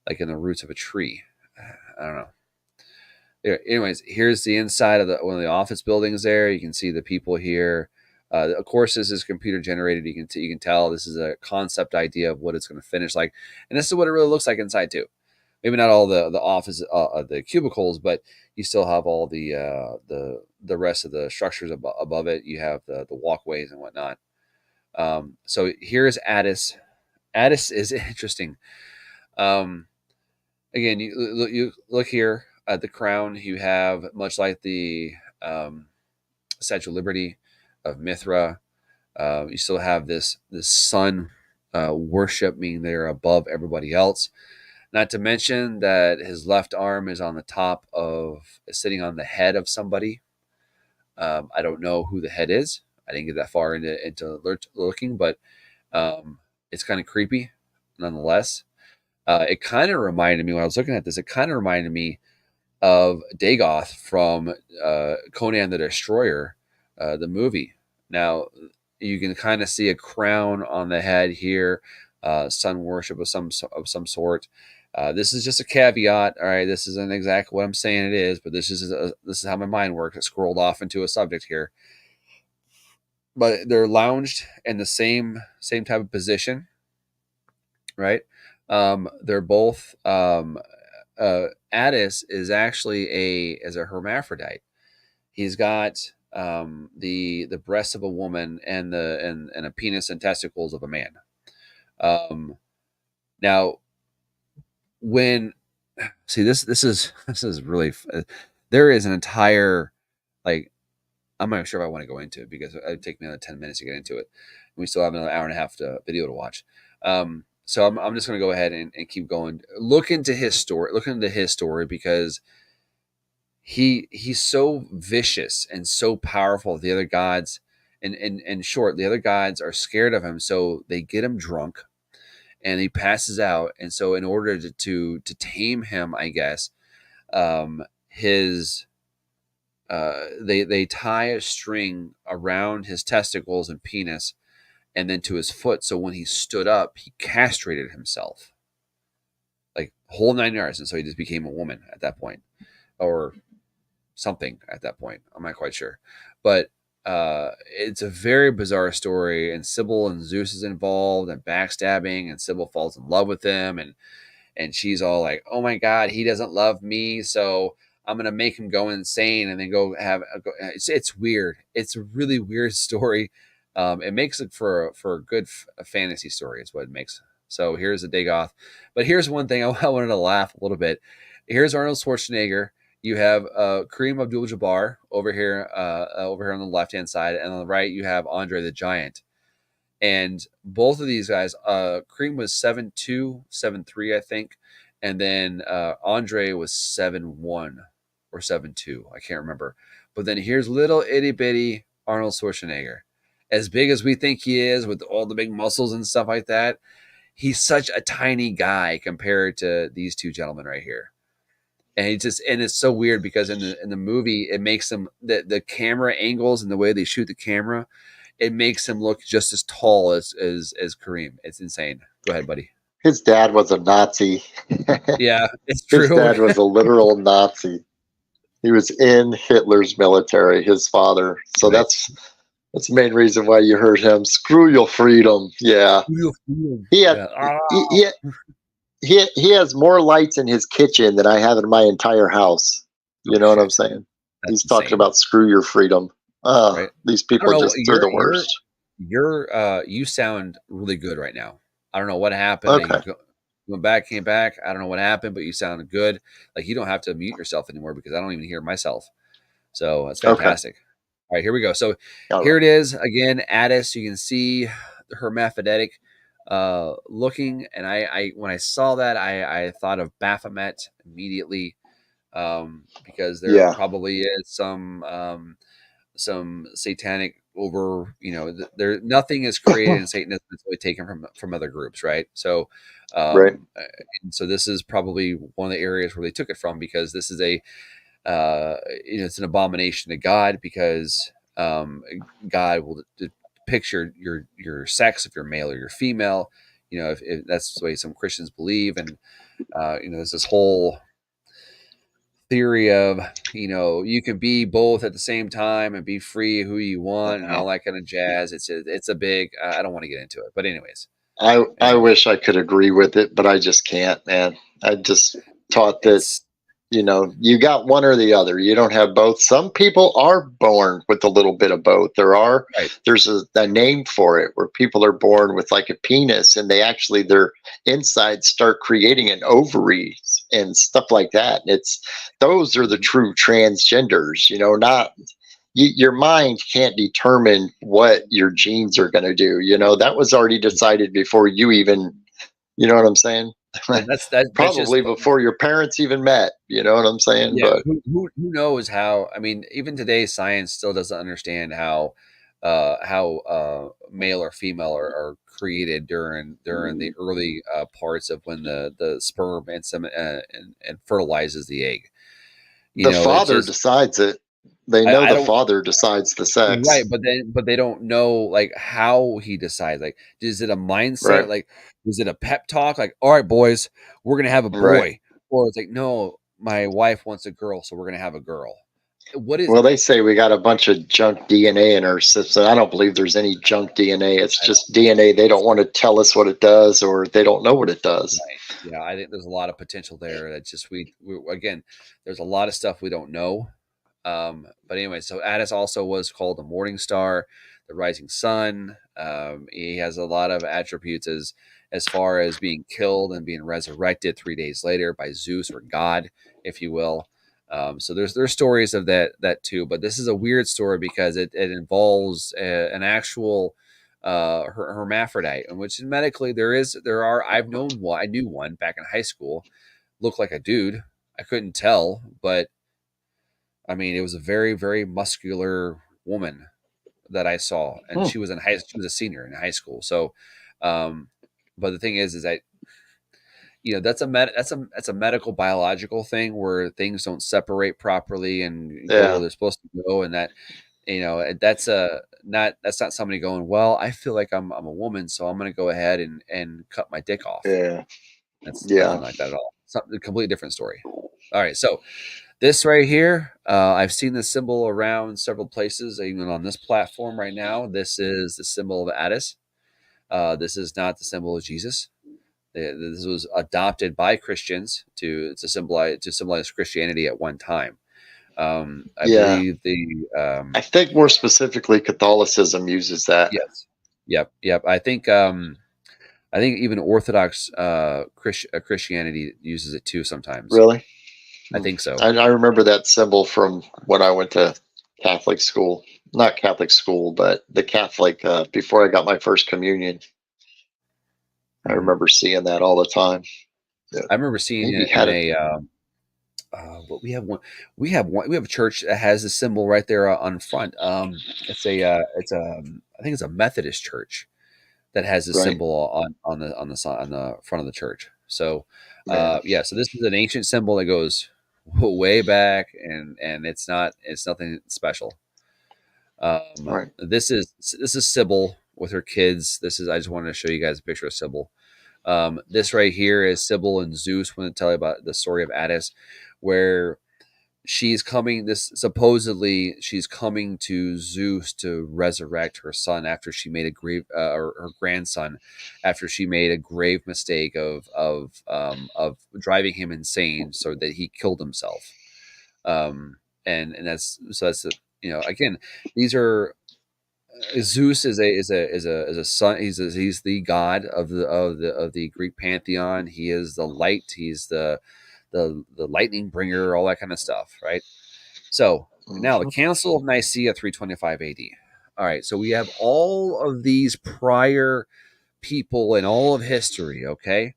[SPEAKER 1] like in the roots of a tree. I don't know. Anyways, here's the inside of one of the office buildings. There, you can see the people here. Of course, this is computer generated. You can tell this is a concept idea of what it's going to finish like, and this is what it really looks like inside too. Maybe not all the office the cubicles, but you still have all the rest of the structures above it. You have the walkways and whatnot. So here's Addis. Addis is interesting. Again, you look here at the crown. You have, much like the Statue of Liberty of Mithra, you still have this sun worship, meaning they're above everybody else. Not to mention that his left arm is on the top of, sitting on the head of somebody. I don't know who the head is. I didn't get that far into looking, but it's kind of creepy nonetheless. It kind of reminded me, when I was looking at this, it kind of reminded me of Dagoth from Conan the Destroyer, the movie. Now, you can kind of see a crown on the head here, sun worship of some sort. This is just a caveat. All right, this isn't exactly what I'm saying it is, but this is how my mind works. It scrolled off into a subject here. But they're lounged in the same type of position, right? They're both. Addis is actually a hermaphrodite. He's got the breasts of a woman and a penis and testicles of a man. Now, when this is really there is an entire, like, I'm not sure if I want to go into it because it would take me another 10 minutes to get into it. We still have another hour and a half video to watch. So I'm just going to go ahead and keep going. Look into his story because he's so vicious and so powerful. The other gods, in short, the other gods are scared of him, so they get him drunk, and he passes out. And so, in order to tame him, I guess, his they tie a string around his testicles and penis, and then to his foot. So when he stood up, he castrated himself, like whole 9 yards, and so he just became a woman at that point, or something at that point. I'm not quite sure, but it's a very bizarre story. And Sybil and Zeus is involved, and backstabbing, and Sybil falls in love with him, and she's all like, "Oh my god, he doesn't love me, so I'm gonna make him go insane and then go have." It's weird. It's a really weird story. It makes it for a good fantasy story. Is what it makes. So here's a Dagoth. But here's one thing I wanted to laugh a little bit. Here's Arnold Schwarzenegger. You have Kareem Abdul-Jabbar over here on the left hand side, and on the right you have Andre the Giant. And both of these guys, Kareem was 7'2", 7'3", I think, and then Andre was 7'1" or 7'2", I can't remember. But then here's little itty bitty Arnold Schwarzenegger, as big as we think he is, with all the big muscles and stuff like that. He's such a tiny guy compared to these two gentlemen right here. And it's so weird because in the movie it makes them the camera angles and the way they shoot the camera, it makes him look just as tall as Kareem. It's insane. Go ahead, buddy.
[SPEAKER 2] His dad was a Nazi.
[SPEAKER 1] Yeah, it's
[SPEAKER 2] His
[SPEAKER 1] true.
[SPEAKER 2] dad was a literal Nazi. He was in Hitler's military, his father. So
[SPEAKER 1] Right.
[SPEAKER 2] that's the main reason why you heard him screw your freedom. Yeah. He had
[SPEAKER 1] Yeah. Ah,
[SPEAKER 2] he, he has more lights in his kitchen than I have in my entire house. You
[SPEAKER 1] oh
[SPEAKER 2] know what I'm
[SPEAKER 1] shit.
[SPEAKER 2] saying?
[SPEAKER 1] That's
[SPEAKER 2] He's talking
[SPEAKER 1] insane.
[SPEAKER 2] about screw your freedom.
[SPEAKER 1] Right.
[SPEAKER 2] These
[SPEAKER 1] I don't
[SPEAKER 2] people
[SPEAKER 1] know.
[SPEAKER 2] just they're the worst.
[SPEAKER 1] You sound really good right now. I don't know what happened.
[SPEAKER 2] Okay.
[SPEAKER 1] You went back, came back. I don't know what happened, but you sounded good. Like you don't have to mute yourself anymore because I don't even hear myself. So that's
[SPEAKER 2] Okay.
[SPEAKER 1] fantastic. All right, here we go. So
[SPEAKER 2] All
[SPEAKER 1] here
[SPEAKER 2] right.
[SPEAKER 1] it is again. Addis, you can see the hermaphroditic looking, and I when I saw that, I thought of Baphomet immediately, because there
[SPEAKER 2] Yeah.
[SPEAKER 1] probably is some satanic over, there nothing is created in Satanism that's really taken from other groups, right? So
[SPEAKER 2] Right.
[SPEAKER 1] and so this is probably one of the areas where they took it from, because this is a it's an abomination to God, because God will picture your sex, if you're male or you're female, if that's the way some Christians believe. And there's this whole theory of, you can be both at the same time and be free who you want and all that kind of jazz. It's a big, I don't want to get into it, but anyways,
[SPEAKER 2] I
[SPEAKER 1] anyway,
[SPEAKER 2] wish I could agree with it, but I just can't, man. I just taught that
[SPEAKER 1] it's
[SPEAKER 2] you got one or the other. You don't have both. Some people are born with a little bit of both.
[SPEAKER 1] right.
[SPEAKER 2] There's a name for it where people are born with like a penis and they actually their insides start creating an ovaries and stuff like that. And those are the true transgenders, not your mind can't determine what your genes are going to do. That was already decided before you even, you know what I'm saying?
[SPEAKER 1] And that's just
[SPEAKER 2] Probably before your parents even met. You know what I'm saying?
[SPEAKER 1] yeah.
[SPEAKER 2] But
[SPEAKER 1] Who knows how? I mean, even today, science still doesn't understand how male or female are created during the early parts of when the sperm and fertilizes the egg.
[SPEAKER 2] the
[SPEAKER 1] It's
[SPEAKER 2] father
[SPEAKER 1] just
[SPEAKER 2] decides it. They know
[SPEAKER 1] I
[SPEAKER 2] the
[SPEAKER 1] don't.
[SPEAKER 2] father decides the sex.
[SPEAKER 1] Right, but they don't know like how he decides. Like, is it a mindset?
[SPEAKER 2] Right.
[SPEAKER 1] Like, is it a pep talk? Like, all right, boys, we're gonna have a
[SPEAKER 2] Right.
[SPEAKER 1] boy, or it's like, no, my wife wants a girl, so we're gonna have a girl. What is
[SPEAKER 2] Well,
[SPEAKER 1] it?
[SPEAKER 2] they say we got a bunch of junk DNA in our system. I don't believe there's any junk DNA. It's
[SPEAKER 1] I don't.
[SPEAKER 2] just DNA. They don't want to tell us what it does, or they don't know what it does.
[SPEAKER 1] Right. Yeah, I think there's a lot of potential there. That just we again, there's a lot of stuff we don't know. But anyway, so Addis also was called the Morning Star, the Rising Sun. He has a lot of attributes as far as being killed and being resurrected 3 days later by Zeus or God, if you will. So there's stories of that too. But this is a weird story because it involves an actual hermaphrodite, in which medically there are I've known one, I knew one back in high school, looked like a dude. I couldn't tell, but I mean, it was a very, very muscular woman that I saw, and
[SPEAKER 2] Hmm.
[SPEAKER 1] she was a senior in high school. So, um, but the thing is that that's a medical biological thing where things don't separate properly and go where
[SPEAKER 2] Yeah.
[SPEAKER 1] they're supposed to go, and that that's not somebody going, well, I feel like I'm a woman, so I'm going to go ahead and cut my dick off.
[SPEAKER 2] Yeah.
[SPEAKER 1] That's
[SPEAKER 2] Yeah.
[SPEAKER 1] nothing like that at all. Something a completely different story. All right, so this right here, I've seen this symbol around several places, even on this platform right now. This is the symbol of Attis. This is not the symbol of Jesus. This was adopted by Christians to symbolize Christianity at one time. I
[SPEAKER 2] Yeah.
[SPEAKER 1] believe
[SPEAKER 2] I think more specifically Catholicism uses that.
[SPEAKER 1] yes, yep. I think even Orthodox Christianity uses it too sometimes.
[SPEAKER 2] Really?
[SPEAKER 1] I think so.
[SPEAKER 2] I remember that symbol from when I went to Catholic school. Not Catholic school, but the Catholic before I got my first communion. I
[SPEAKER 1] Mhm.
[SPEAKER 2] remember seeing that all the time. Yeah.
[SPEAKER 1] I remember seeing
[SPEAKER 2] Maybe
[SPEAKER 1] it in
[SPEAKER 2] had it.
[SPEAKER 1] a. But we have a church that has a symbol right there on front. I think it's a Methodist church that has a
[SPEAKER 2] Right.
[SPEAKER 1] symbol on the front of the church. So,
[SPEAKER 2] Yeah.
[SPEAKER 1] yeah. So this is an ancient symbol that goes way back, and it's nothing special.
[SPEAKER 2] Right.
[SPEAKER 1] This is Sybil with her kids. I just wanted to show you guys a picture of Sybil. This right here is Sybil and Zeus when they tell you about the story of Attis, where she's coming. This supposedly she's coming to Zeus to resurrect her son after she made a grave, or her grandson, after she made a grave mistake of driving him insane, so that he killed himself. And that's again, these are Zeus is a son. He's the god of the Greek pantheon. He is the light. He's the lightning bringer, all that kind of stuff, right? So now the
[SPEAKER 2] Mhm.
[SPEAKER 1] Council of Nicaea 325 AD. All right, so we have all of these prior people in all of history, okay?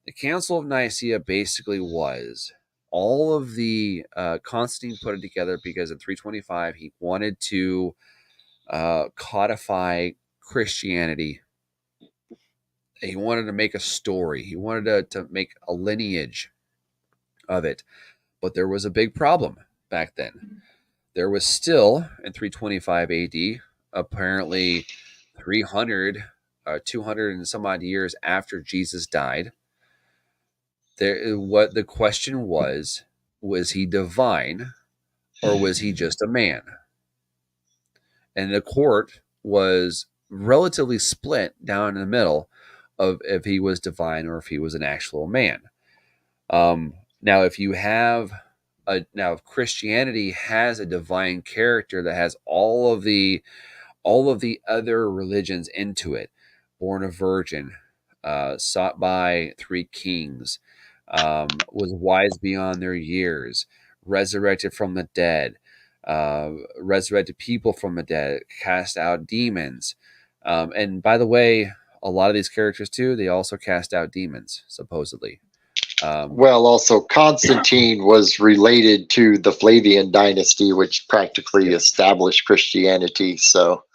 [SPEAKER 1] The Council of Nicaea basically was all of the Constantine put it together because in 325 he wanted to codify Christianity. He wanted to make a story. He wanted to make a lineage of it. But there was a big problem back then. There was still, in 325 AD, apparently 300, 200 and some odd years after Jesus died, what the question was he divine or was he just a man? And the court was relatively split down in the middle of if he was divine or if he was an actual man. Now, if Christianity has a divine character that has all of the other religions into it, born a virgin, sought by three kings, was wise beyond their years, resurrected from the dead, resurrected people from the dead, cast out demons. And by the way, a lot of these characters too, they also cast out demons, supposedly.
[SPEAKER 2] Well, also Constantine was related to the Flavian dynasty, which practically
[SPEAKER 1] Yep.
[SPEAKER 2] established Christianity. So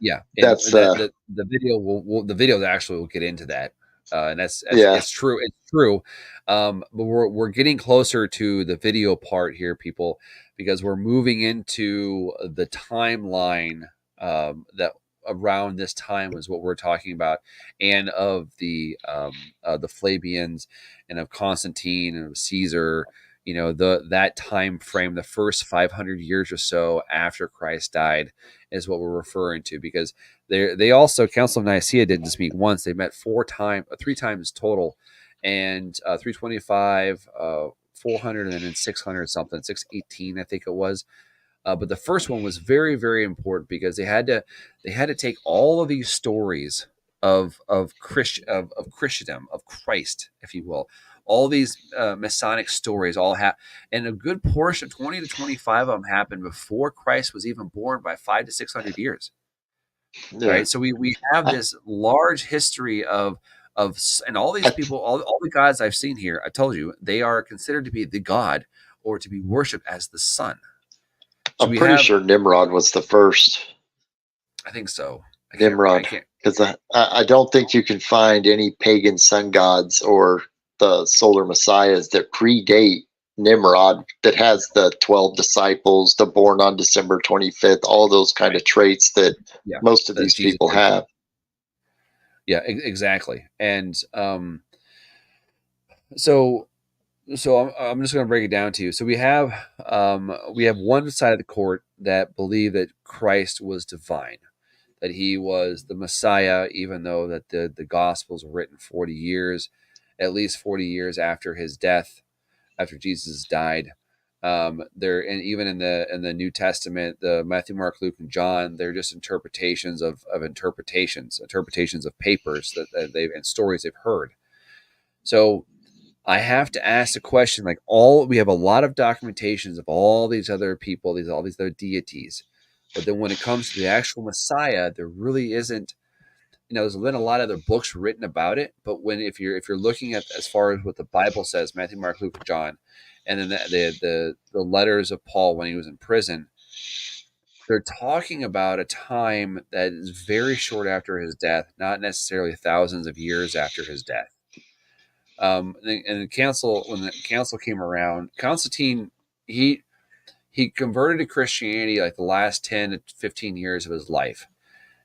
[SPEAKER 1] Yeah, and
[SPEAKER 2] that's
[SPEAKER 1] the video the video actually will get into that, and that's
[SPEAKER 2] yeah.
[SPEAKER 1] it's true. It's true, but we're getting closer to the video part here, people, because we're moving into the timeline that around this time was what we're talking about, and of the Flavians and of Constantine and of Caesar. That time frame, the first 500 years or so after Christ died, is what we're referring to, because they also Council of Nicaea didn't just meet once; they met three times total, and 325, 400, and then 600 something, 618, I think it was. But the first one was very, very important because they had to take all of these stories of Christendom, of Christ, if you will, all these Masonic stories, and a good portion, 20 to 25 of them, happened before Christ was even born by 500 to 600 years.
[SPEAKER 2] Yeah.
[SPEAKER 1] Right, so we have this large history and all these
[SPEAKER 2] I,
[SPEAKER 1] people, all the gods I've seen here. I told you they are considered to be the god or to be worshipped as the sun. So
[SPEAKER 2] I'm
[SPEAKER 1] we
[SPEAKER 2] pretty
[SPEAKER 1] have,
[SPEAKER 2] sure Nimrod was the first.
[SPEAKER 1] I think so. I
[SPEAKER 2] Nimrod,
[SPEAKER 1] can't.
[SPEAKER 2] because I don't think you can find any pagan sun gods or the solar messiahs that predate Nimrod, that has the 12 disciples, the born on December 25th, all those kind
[SPEAKER 1] Right.
[SPEAKER 2] of traits that
[SPEAKER 1] Yeah.
[SPEAKER 2] most of
[SPEAKER 1] That
[SPEAKER 2] these
[SPEAKER 1] Jesus
[SPEAKER 2] people
[SPEAKER 1] did.
[SPEAKER 2] have.
[SPEAKER 1] Yeah, exactly. And so I'm just going to break it down to you. So we have one side of the court that believe that Christ was divine, that he was the Messiah, even though that the Gospels were written 40 years, at least 40 years after his death, after Jesus died. There, and even in the New Testament, the Matthew, Mark, Luke, and John, they're just interpretations of interpretations of papers that they've and stories they've heard. So I have to ask the question, like, all we have a lot of documentations of all these other people, all these other deities, but then when it comes to the actual Messiah, there really isn't. There's been a lot of other books written about it, but if you're looking at as far as what the Bible says, Matthew, Mark, Luke, and John, and then the letters of Paul when he was in prison, they're talking about a time that is very short after his death, not necessarily thousands of years after his death. And the council, when the council came around, Constantine, he converted to Christianity like the last 10 to 15 years of his life.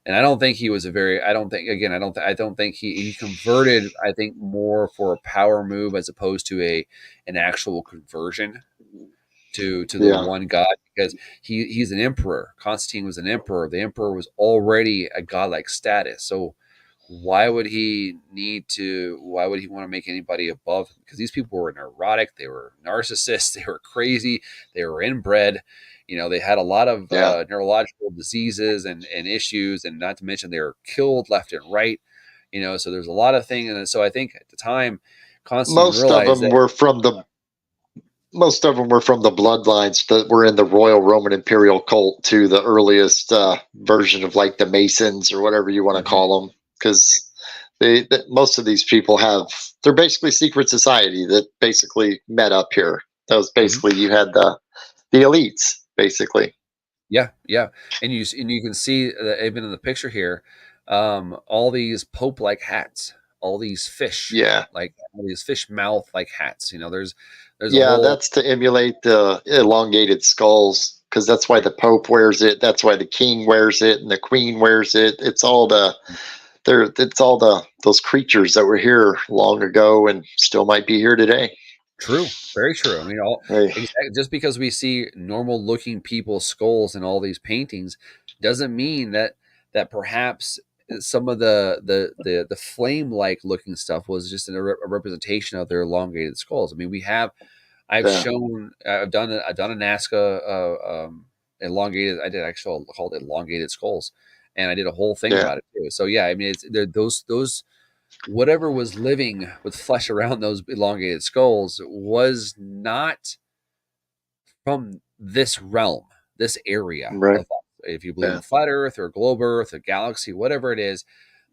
[SPEAKER 1] And I don't think he was a very, I don't think, again, I don't think he converted, I think more for a power move as opposed to an actual conversion to the
[SPEAKER 2] Yeah.
[SPEAKER 1] one God, because he's an emperor. Constantine was an emperor. The emperor was already a godlike status. So why would he want to make anybody above him? Because these people were neurotic, they were narcissists, they were crazy, they were inbred. They had a lot of
[SPEAKER 2] Yeah.
[SPEAKER 1] neurological diseases and issues, and not to mention they were killed left and right. So there's a lot of things, and so I think at the time Constantine
[SPEAKER 2] Most of
[SPEAKER 1] realized
[SPEAKER 2] them
[SPEAKER 1] that.
[SPEAKER 2] were from the most of them were from the bloodlines that were in the Royal Roman Imperial cult, to the earliest version of like the Masons or whatever you want to
[SPEAKER 1] Mhm.
[SPEAKER 2] call them, because most of these people they're basically secret society that basically met up here. That was
[SPEAKER 1] Mhm.
[SPEAKER 2] basically, you had the elites basically.
[SPEAKER 1] Yeah, yeah, and you can see that even in the picture here, all these Pope-like hats, all these fish,
[SPEAKER 2] Yeah.
[SPEAKER 1] like all these fish mouth like hats. There's a
[SPEAKER 2] Yeah,
[SPEAKER 1] whole.
[SPEAKER 2] that's to emulate the elongated skulls, because that's why the Pope wears it. That's why the King wears it, and the Queen wears it. It's all those creatures that were here long ago and still might be here today.
[SPEAKER 1] True, very true. I mean,
[SPEAKER 2] Hey,
[SPEAKER 1] exactly, just because we see normal looking people's skulls in all these paintings doesn't mean that perhaps some of the flame like looking stuff was just a representation of their elongated skulls. I mean,
[SPEAKER 2] yeah,
[SPEAKER 1] I've done a Nazca elongated. I did actually called it elongated skulls, and I did a whole thing
[SPEAKER 2] yeah,
[SPEAKER 1] about it too. So yeah, I mean, it's there those whatever was living with flesh around those elongated skulls was not from this realm, this area
[SPEAKER 2] right,
[SPEAKER 1] of, if you believe in
[SPEAKER 2] yeah,
[SPEAKER 1] the flat Earth or globe Earth or galaxy, whatever it is,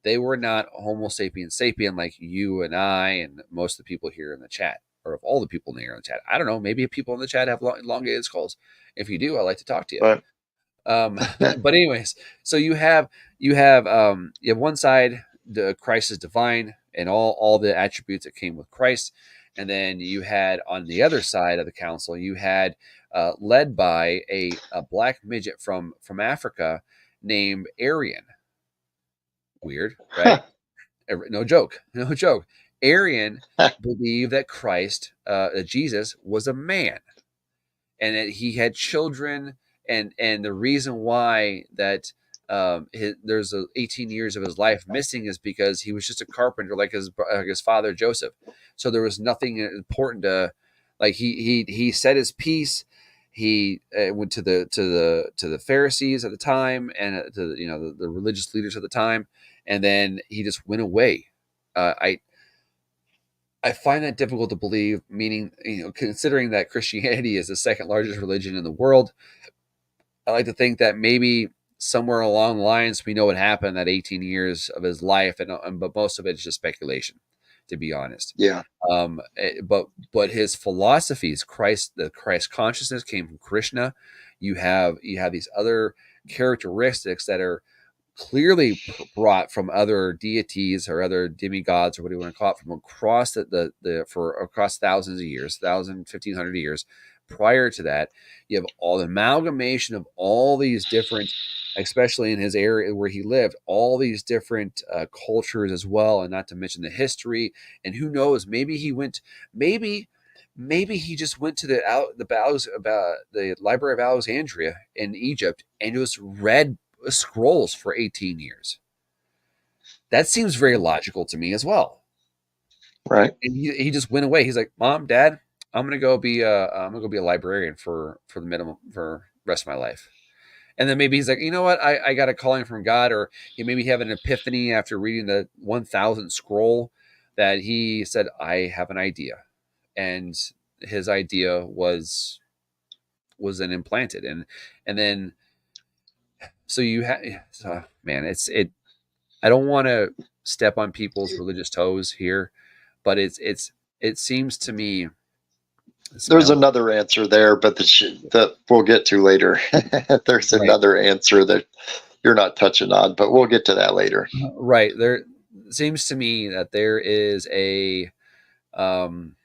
[SPEAKER 1] they were not Homo sapien sapien like you and I and most of the people here in the chat, or of all the people in the chat. I don't know. Maybe people in the chat have elongated skulls. If you do, I'd like to talk to you.
[SPEAKER 2] right,
[SPEAKER 1] But anyways, so you have one side, the Christ is divine and all the attributes that came with Christ, and then you had on the other side of the council, you had led by a black midget from Africa named Arian. Weird, right? No joke, no joke. Arian believed that that Jesus was a man, and that he had children, and the reason why that there's 18 years of his life missing is because he was just a carpenter like his father Joseph. So there was nothing important to, like, he said his piece. He went to the Pharisees at the time, and to the religious leaders at the time, and then he just went away. I find that difficult to believe, meaning, considering that Christianity is the second largest religion in the world, I like to think that maybe somewhere along the lines we know what happened that 18 years of his life, but most of it is just speculation, to be honest.
[SPEAKER 2] yeah,
[SPEAKER 1] But his philosophies, the Christ consciousness came from Krishna. You have these other characteristics that are clearly brought from other deities or other demigods or what do you want to call it from across the for across thousands of years, 1,500 years prior to that. You have all the amalgamation of all these different, especially in his area where he lived, all these different cultures as well, and not to mention the history. And who knows, maybe he went, maybe he just went to the Library of Alexandria in Egypt and just read scrolls for 18 years. That seems very logical to me as well.
[SPEAKER 2] Right.
[SPEAKER 1] And he just went away. He's like, Mom, Dad, I'm gonna go be a librarian for the minimum for the rest of my life. And then maybe he's like, you know what, I got a calling from God, or he maybe have an epiphany after reading the 1,000th scroll that he said, I have an idea. And his idea was then implanted. And then so you have, so, man, it I don't want to step on people's religious toes here, but it seems to me
[SPEAKER 2] There's another answer there, but that we'll get to later. There's
[SPEAKER 1] right,
[SPEAKER 2] another answer that you're not touching on, but we'll get to that later.
[SPEAKER 1] right. There seems to me that there is um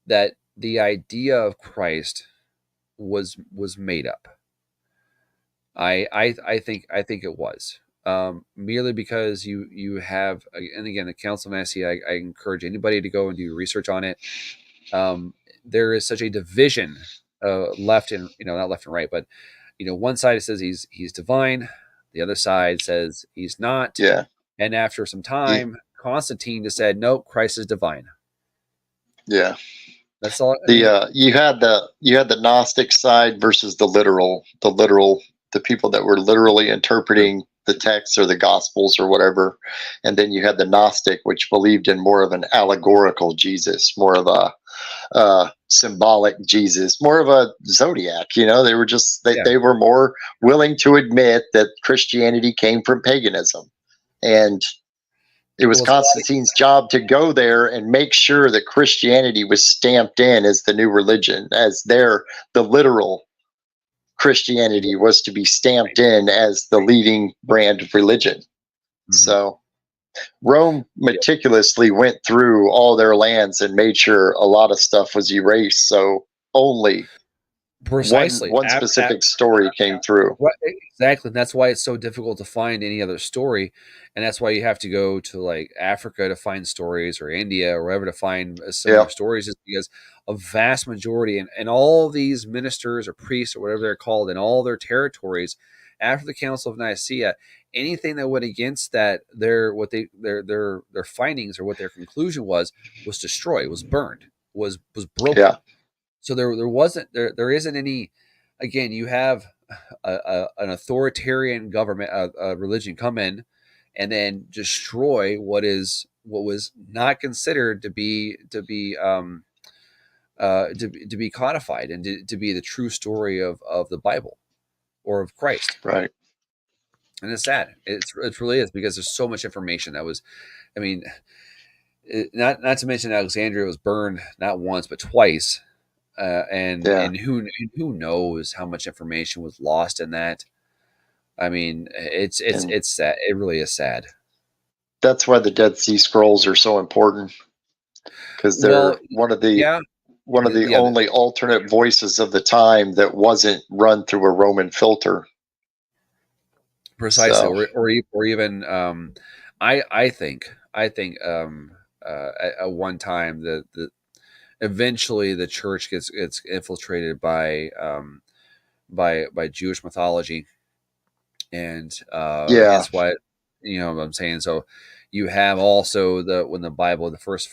[SPEAKER 1] that the idea of Christ was made up. I think it was merely because you have, and again, the Council of Nicaea. I encourage anybody to go and do research on it. There is such a division, left and not left and right, but one side says he's divine, the other side says he's not.
[SPEAKER 2] Yeah.
[SPEAKER 1] And after some time, Constantine just said, "No, Christ is divine."
[SPEAKER 2] Yeah.
[SPEAKER 1] That's all.
[SPEAKER 2] You had the Gnostic side versus the literal, the people that were literally interpreting the texts or the Gospels or whatever, and then you had the Gnostic, which believed in more of an allegorical Jesus, more of a symbolic Jesus, more of a zodiac. They were just they were more willing to admit that Christianity came from paganism, and it was Constantine's job to go there and make sure that Christianity was stamped in as the new religion, as the literal Christianity was to be stamped in as the leading brand of religion. Mm-hmm. So Rome meticulously went through all their lands and made sure a lot of stuff was erased. So only
[SPEAKER 1] precisely
[SPEAKER 2] one specific story came through.
[SPEAKER 1] Right, exactly. And that's why it's so difficult to find any other story. And that's why you have to go to like Africa to find stories, or India or wherever to find similar stories, is because a vast majority and all these ministers or priests or whatever they're called in all their territories after the Council of Nicaea, anything that went against that, their findings or what their conclusion was destroyed, was burned, was broken.
[SPEAKER 2] Yeah.
[SPEAKER 1] So there isn't any. Again, you have an authoritarian government, a religion come in and then destroy what was not considered to be codified and to be the true story of the Bible or of Christ.
[SPEAKER 2] Right.
[SPEAKER 1] And it's sad. It really is, because there's so much information that was. I mean, not to mention Alexandria was burned not once but twice. And who knows how much information was lost in that. I mean, it's sad. It really is sad.
[SPEAKER 2] That's why the Dead Sea Scrolls are so important, because they're one of the only alternate voices of the time that wasn't run through a Roman filter.
[SPEAKER 1] Precisely, so. or even I think at one time the eventually the church gets infiltrated by Jewish mythology, and that's why what I'm saying. So you have also the Bible, the first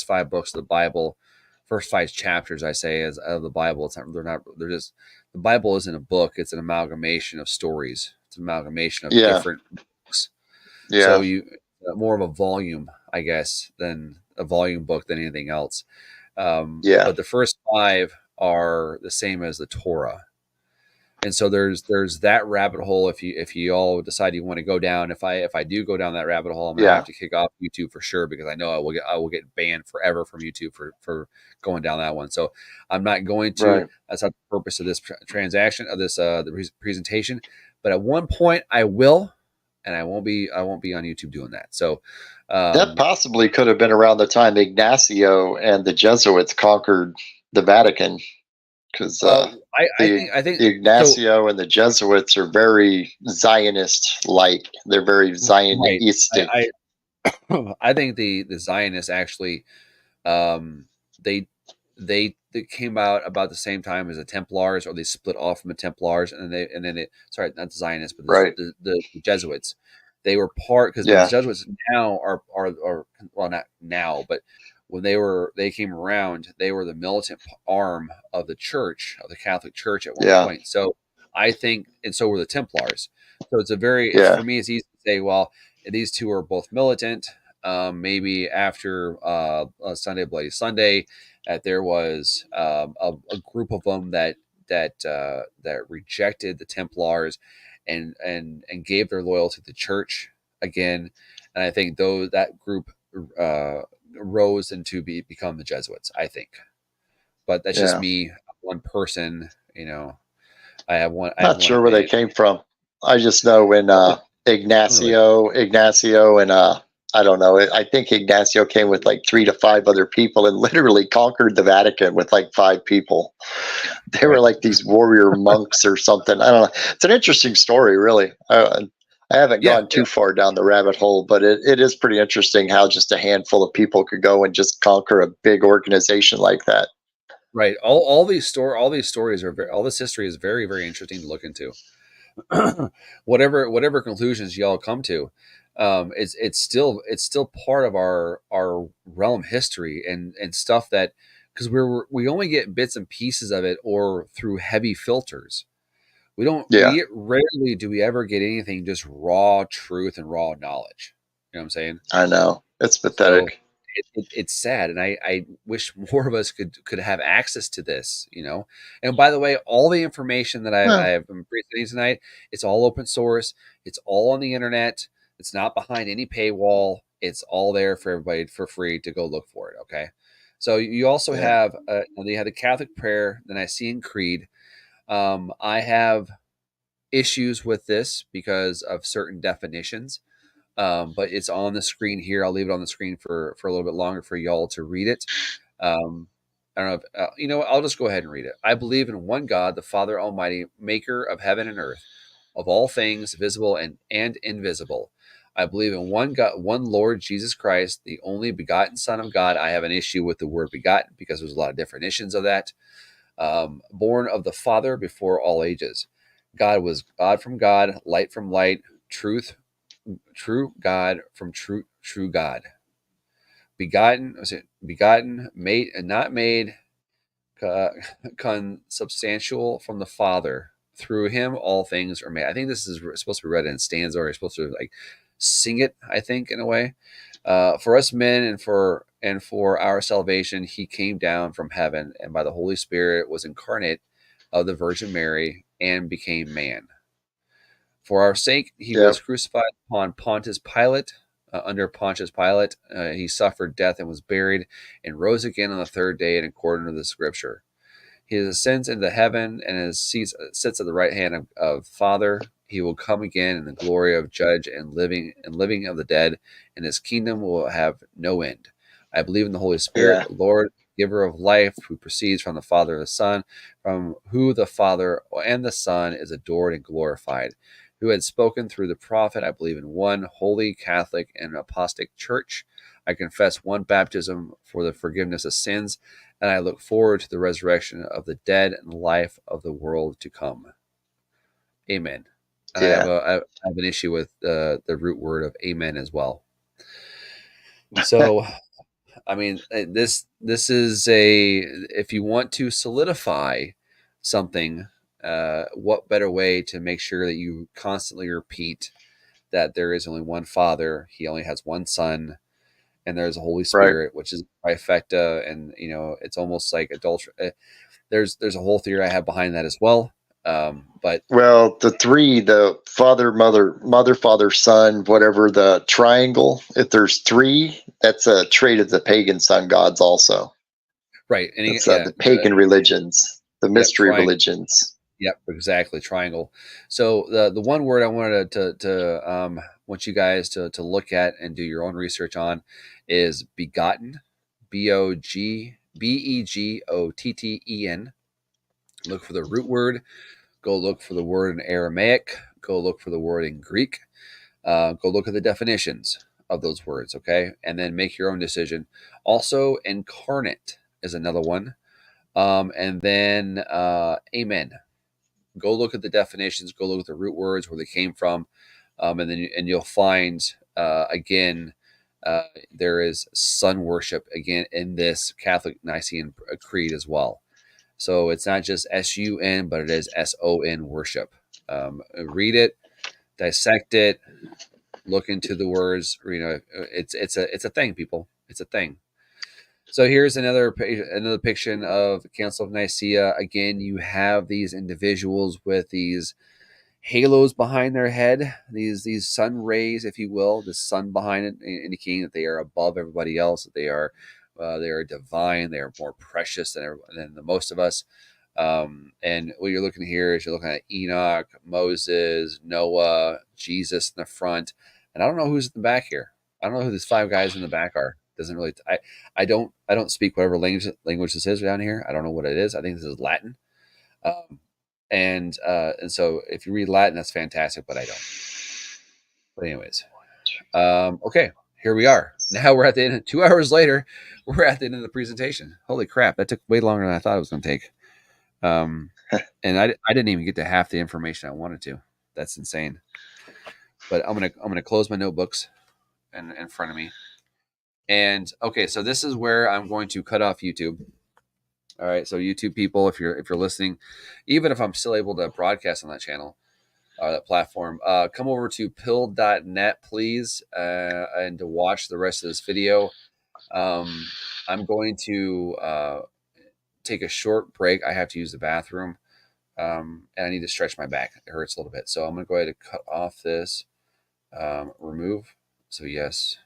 [SPEAKER 1] 5 books of the Bible, first 5 chapters, I say, as of the Bible. They're just, the Bible isn't a book; it's an amalgamation of stories. It's an amalgamation of different books.
[SPEAKER 2] Yeah.
[SPEAKER 1] So you more of a volume, I guess, than a volume book than anything else. But the first 5 are the same as the Torah, and so there's that rabbit hole. If you all decide you want to go down, if I do go down that rabbit hole, I'm gonna have to kick off YouTube for sure, because I know I will get banned forever from YouTube for going down that one. So I'm not going to. Right. That's not the purpose of this transaction, of this the presentation. but at one point I will, and I won't be on YouTube doing that. So
[SPEAKER 2] That possibly could have been around the time Ignacio and the Jesuits conquered the Vatican, because
[SPEAKER 1] I
[SPEAKER 2] the
[SPEAKER 1] think
[SPEAKER 2] the
[SPEAKER 1] so.
[SPEAKER 2] Ignacio and the Jesuits are very Zionist-like. They're very
[SPEAKER 1] Right.
[SPEAKER 2] Zionistic.
[SPEAKER 1] I think the Zionists actually, um, they they came out about the same time as the Templars, or they split off from the Templars, and then it sorry, not the Zionists, but
[SPEAKER 2] Right.
[SPEAKER 1] the Jesuits. They were part, because the
[SPEAKER 2] Yeah.
[SPEAKER 1] Jesuits now are well, not now, but when they came around, they were the militant arm of the church, of the Catholic Church at one
[SPEAKER 2] Yeah.
[SPEAKER 1] point. So I think, and so were the Templars. So it's
[SPEAKER 2] Yeah.
[SPEAKER 1] for me, it's easy to say, well, these two are both militant. Maybe after Sunday Bloody Sunday, that there was a group of them that rejected the Templars and gave their loyalty to the church again. And I think that group rose into become the Jesuits, I think. But that's just
[SPEAKER 2] Yeah.
[SPEAKER 1] me, one person. I have one. I have
[SPEAKER 2] Not
[SPEAKER 1] one.
[SPEAKER 2] sure where they came from. I just know when
[SPEAKER 1] Really,
[SPEAKER 2] Ignacio, and I don't know. I think Ignacio came with like 3 to 5 other people and literally conquered the Vatican with like 5 people. They were
[SPEAKER 1] right?
[SPEAKER 2] like these warrior monks or something. I don't know. It's an interesting story, really. I haven't
[SPEAKER 1] Yeah,
[SPEAKER 2] gone too far down the rabbit hole, but it is pretty interesting how just a handful of people could go and just conquer a big organization like that.
[SPEAKER 1] right. All these stories are all this history is very very interesting to look into. Whatever conclusions y'all come to, it's still part of our realm history and stuff that, because we only get bits and pieces of it or through heavy filters.
[SPEAKER 2] Yeah,
[SPEAKER 1] We rarely do we ever get anything just raw truth and raw knowledge. You know what I'm saying?
[SPEAKER 2] I know. It's
[SPEAKER 1] So
[SPEAKER 2] pathetic.
[SPEAKER 1] it's sad, and I wish more of us could have access to this. And by the way, all the information that I
[SPEAKER 2] Well,
[SPEAKER 1] have been presenting tonight, it's all open source. It's all on the internet. It's not behind any paywall. It's all there for everybody for free to go look for it. Okay. So you also
[SPEAKER 2] yeah.
[SPEAKER 1] have you have the Catholic prayer, the Nicene Creed. I have issues with this because of certain definitions, but it's on the screen here. I'll leave it on the screen for a little bit longer for y'all to read it. Um, I don't know if what, I'll just go ahead and read it. I believe in one God, the Father Almighty, maker of heaven and earth, of all things visible and invisible. I believe in one God, one Lord Jesus Christ, the only begotten Son of God. I have an issue with the word begotten because there's a lot of definitions of that. Born of the Father before all ages. God was God from God, light from light, true God from true God. Begotten, was it begotten, made and not made, consubstantial from the Father. Through him all things are made. I think this is supposed to be read in stanza, or you're supposed to like sing it, I think, in a way. For us men and for our salvation, he came down from heaven, and by the Holy Spirit was incarnate of the Virgin Mary and became man. For our sake, he
[SPEAKER 2] Yeah.
[SPEAKER 1] was crucified upon Pontius Pilate. Under Pontius Pilate, he suffered death and was buried, and rose again on the third day, in accordance with the Scripture. He ascends into heaven and sits at the right hand of Father. He will come again in the glory of judge and living of the dead, and his kingdom will have no end. I believe in the Holy
[SPEAKER 2] Yeah.
[SPEAKER 1] Spirit, Lord, giver of life, who proceeds from the Father and the Son, from who the Father and the Son is adored and glorified, who had spoken through the prophet. I believe in one holy, Catholic, and apostolic church. I confess one baptism for the forgiveness of sins, and I look forward to the resurrection of the dead and the life of the world to come. Amen. And
[SPEAKER 2] Yeah.
[SPEAKER 1] I have an issue with the root word of amen as well. So, I mean, this is if you want to solidify something, what better way to make sure that you constantly repeat that there is only one Father, He only has one Son, and there's a Holy
[SPEAKER 2] Right.
[SPEAKER 1] Spirit, which is trifecta, and it's almost like adultery. There's a whole theory I have behind that as well. But
[SPEAKER 2] Well, the father, mother, father, son, whatever, the triangle, if there's three, that's a trait of the pagan sun gods also.
[SPEAKER 1] right, and
[SPEAKER 2] That's
[SPEAKER 1] yeah,
[SPEAKER 2] the pagan religions, the
[SPEAKER 1] yep,
[SPEAKER 2] mystery
[SPEAKER 1] triangle.
[SPEAKER 2] religions.
[SPEAKER 1] Yep, exactly. Triangle. So the one word I wanted to want you guys to look at and do your own research on is begotten. Begotten. Look for the root word. Go look for the word in Aramaic. Go look for the word in Greek. Go look at the definitions of those words, okay? And then make your own decision. Also, incarnate is another one. And then amen. Go look at the definitions. Go look at the root words, where they came from, and then you'll find again there is sun worship again in this Catholic Nicene Creed as well. So it's not just SUN, but it is SON worship. Read it, dissect it, look into the words. You know, it's a thing, people. It's a thing. So here's another depiction of the Council of Nicaea. Again, you have these individuals with these halos behind their head, these sun rays, if you will, the sun behind it, indicating that they are above everybody else, that they are divine, they are more precious than the most of us. And what you're looking here is you're looking at Enoch, Moses, Noah, Jesus in the front, and I don't know who's in the back here. I don't know who these five guys in the back are. Doesn't really. I don't speak whatever language this is down here. I don't know what it is. I think this is Latin. Um, and so if you read Latin, that's fantastic, but I don't. But anyways, okay, here we are. Now we're at the end. 2 hours later, we're at the end of the presentation. Holy crap, that took way longer than I thought it was going to take. And I didn't even get to half the information I wanted to. That's insane. But I'm gonna close my notebooks in front of me. And okay, so this is where I'm going to cut off YouTube. All right, so YouTube people, if you're listening, even if I'm still able to broadcast on that channel, that platform, come over to pill.net, please, and to watch the rest of this video. I'm going to take a short break. I have to use the bathroom, and I need to stretch my back. It hurts a little bit. So I'm going to go ahead and cut off this, remove. So yes.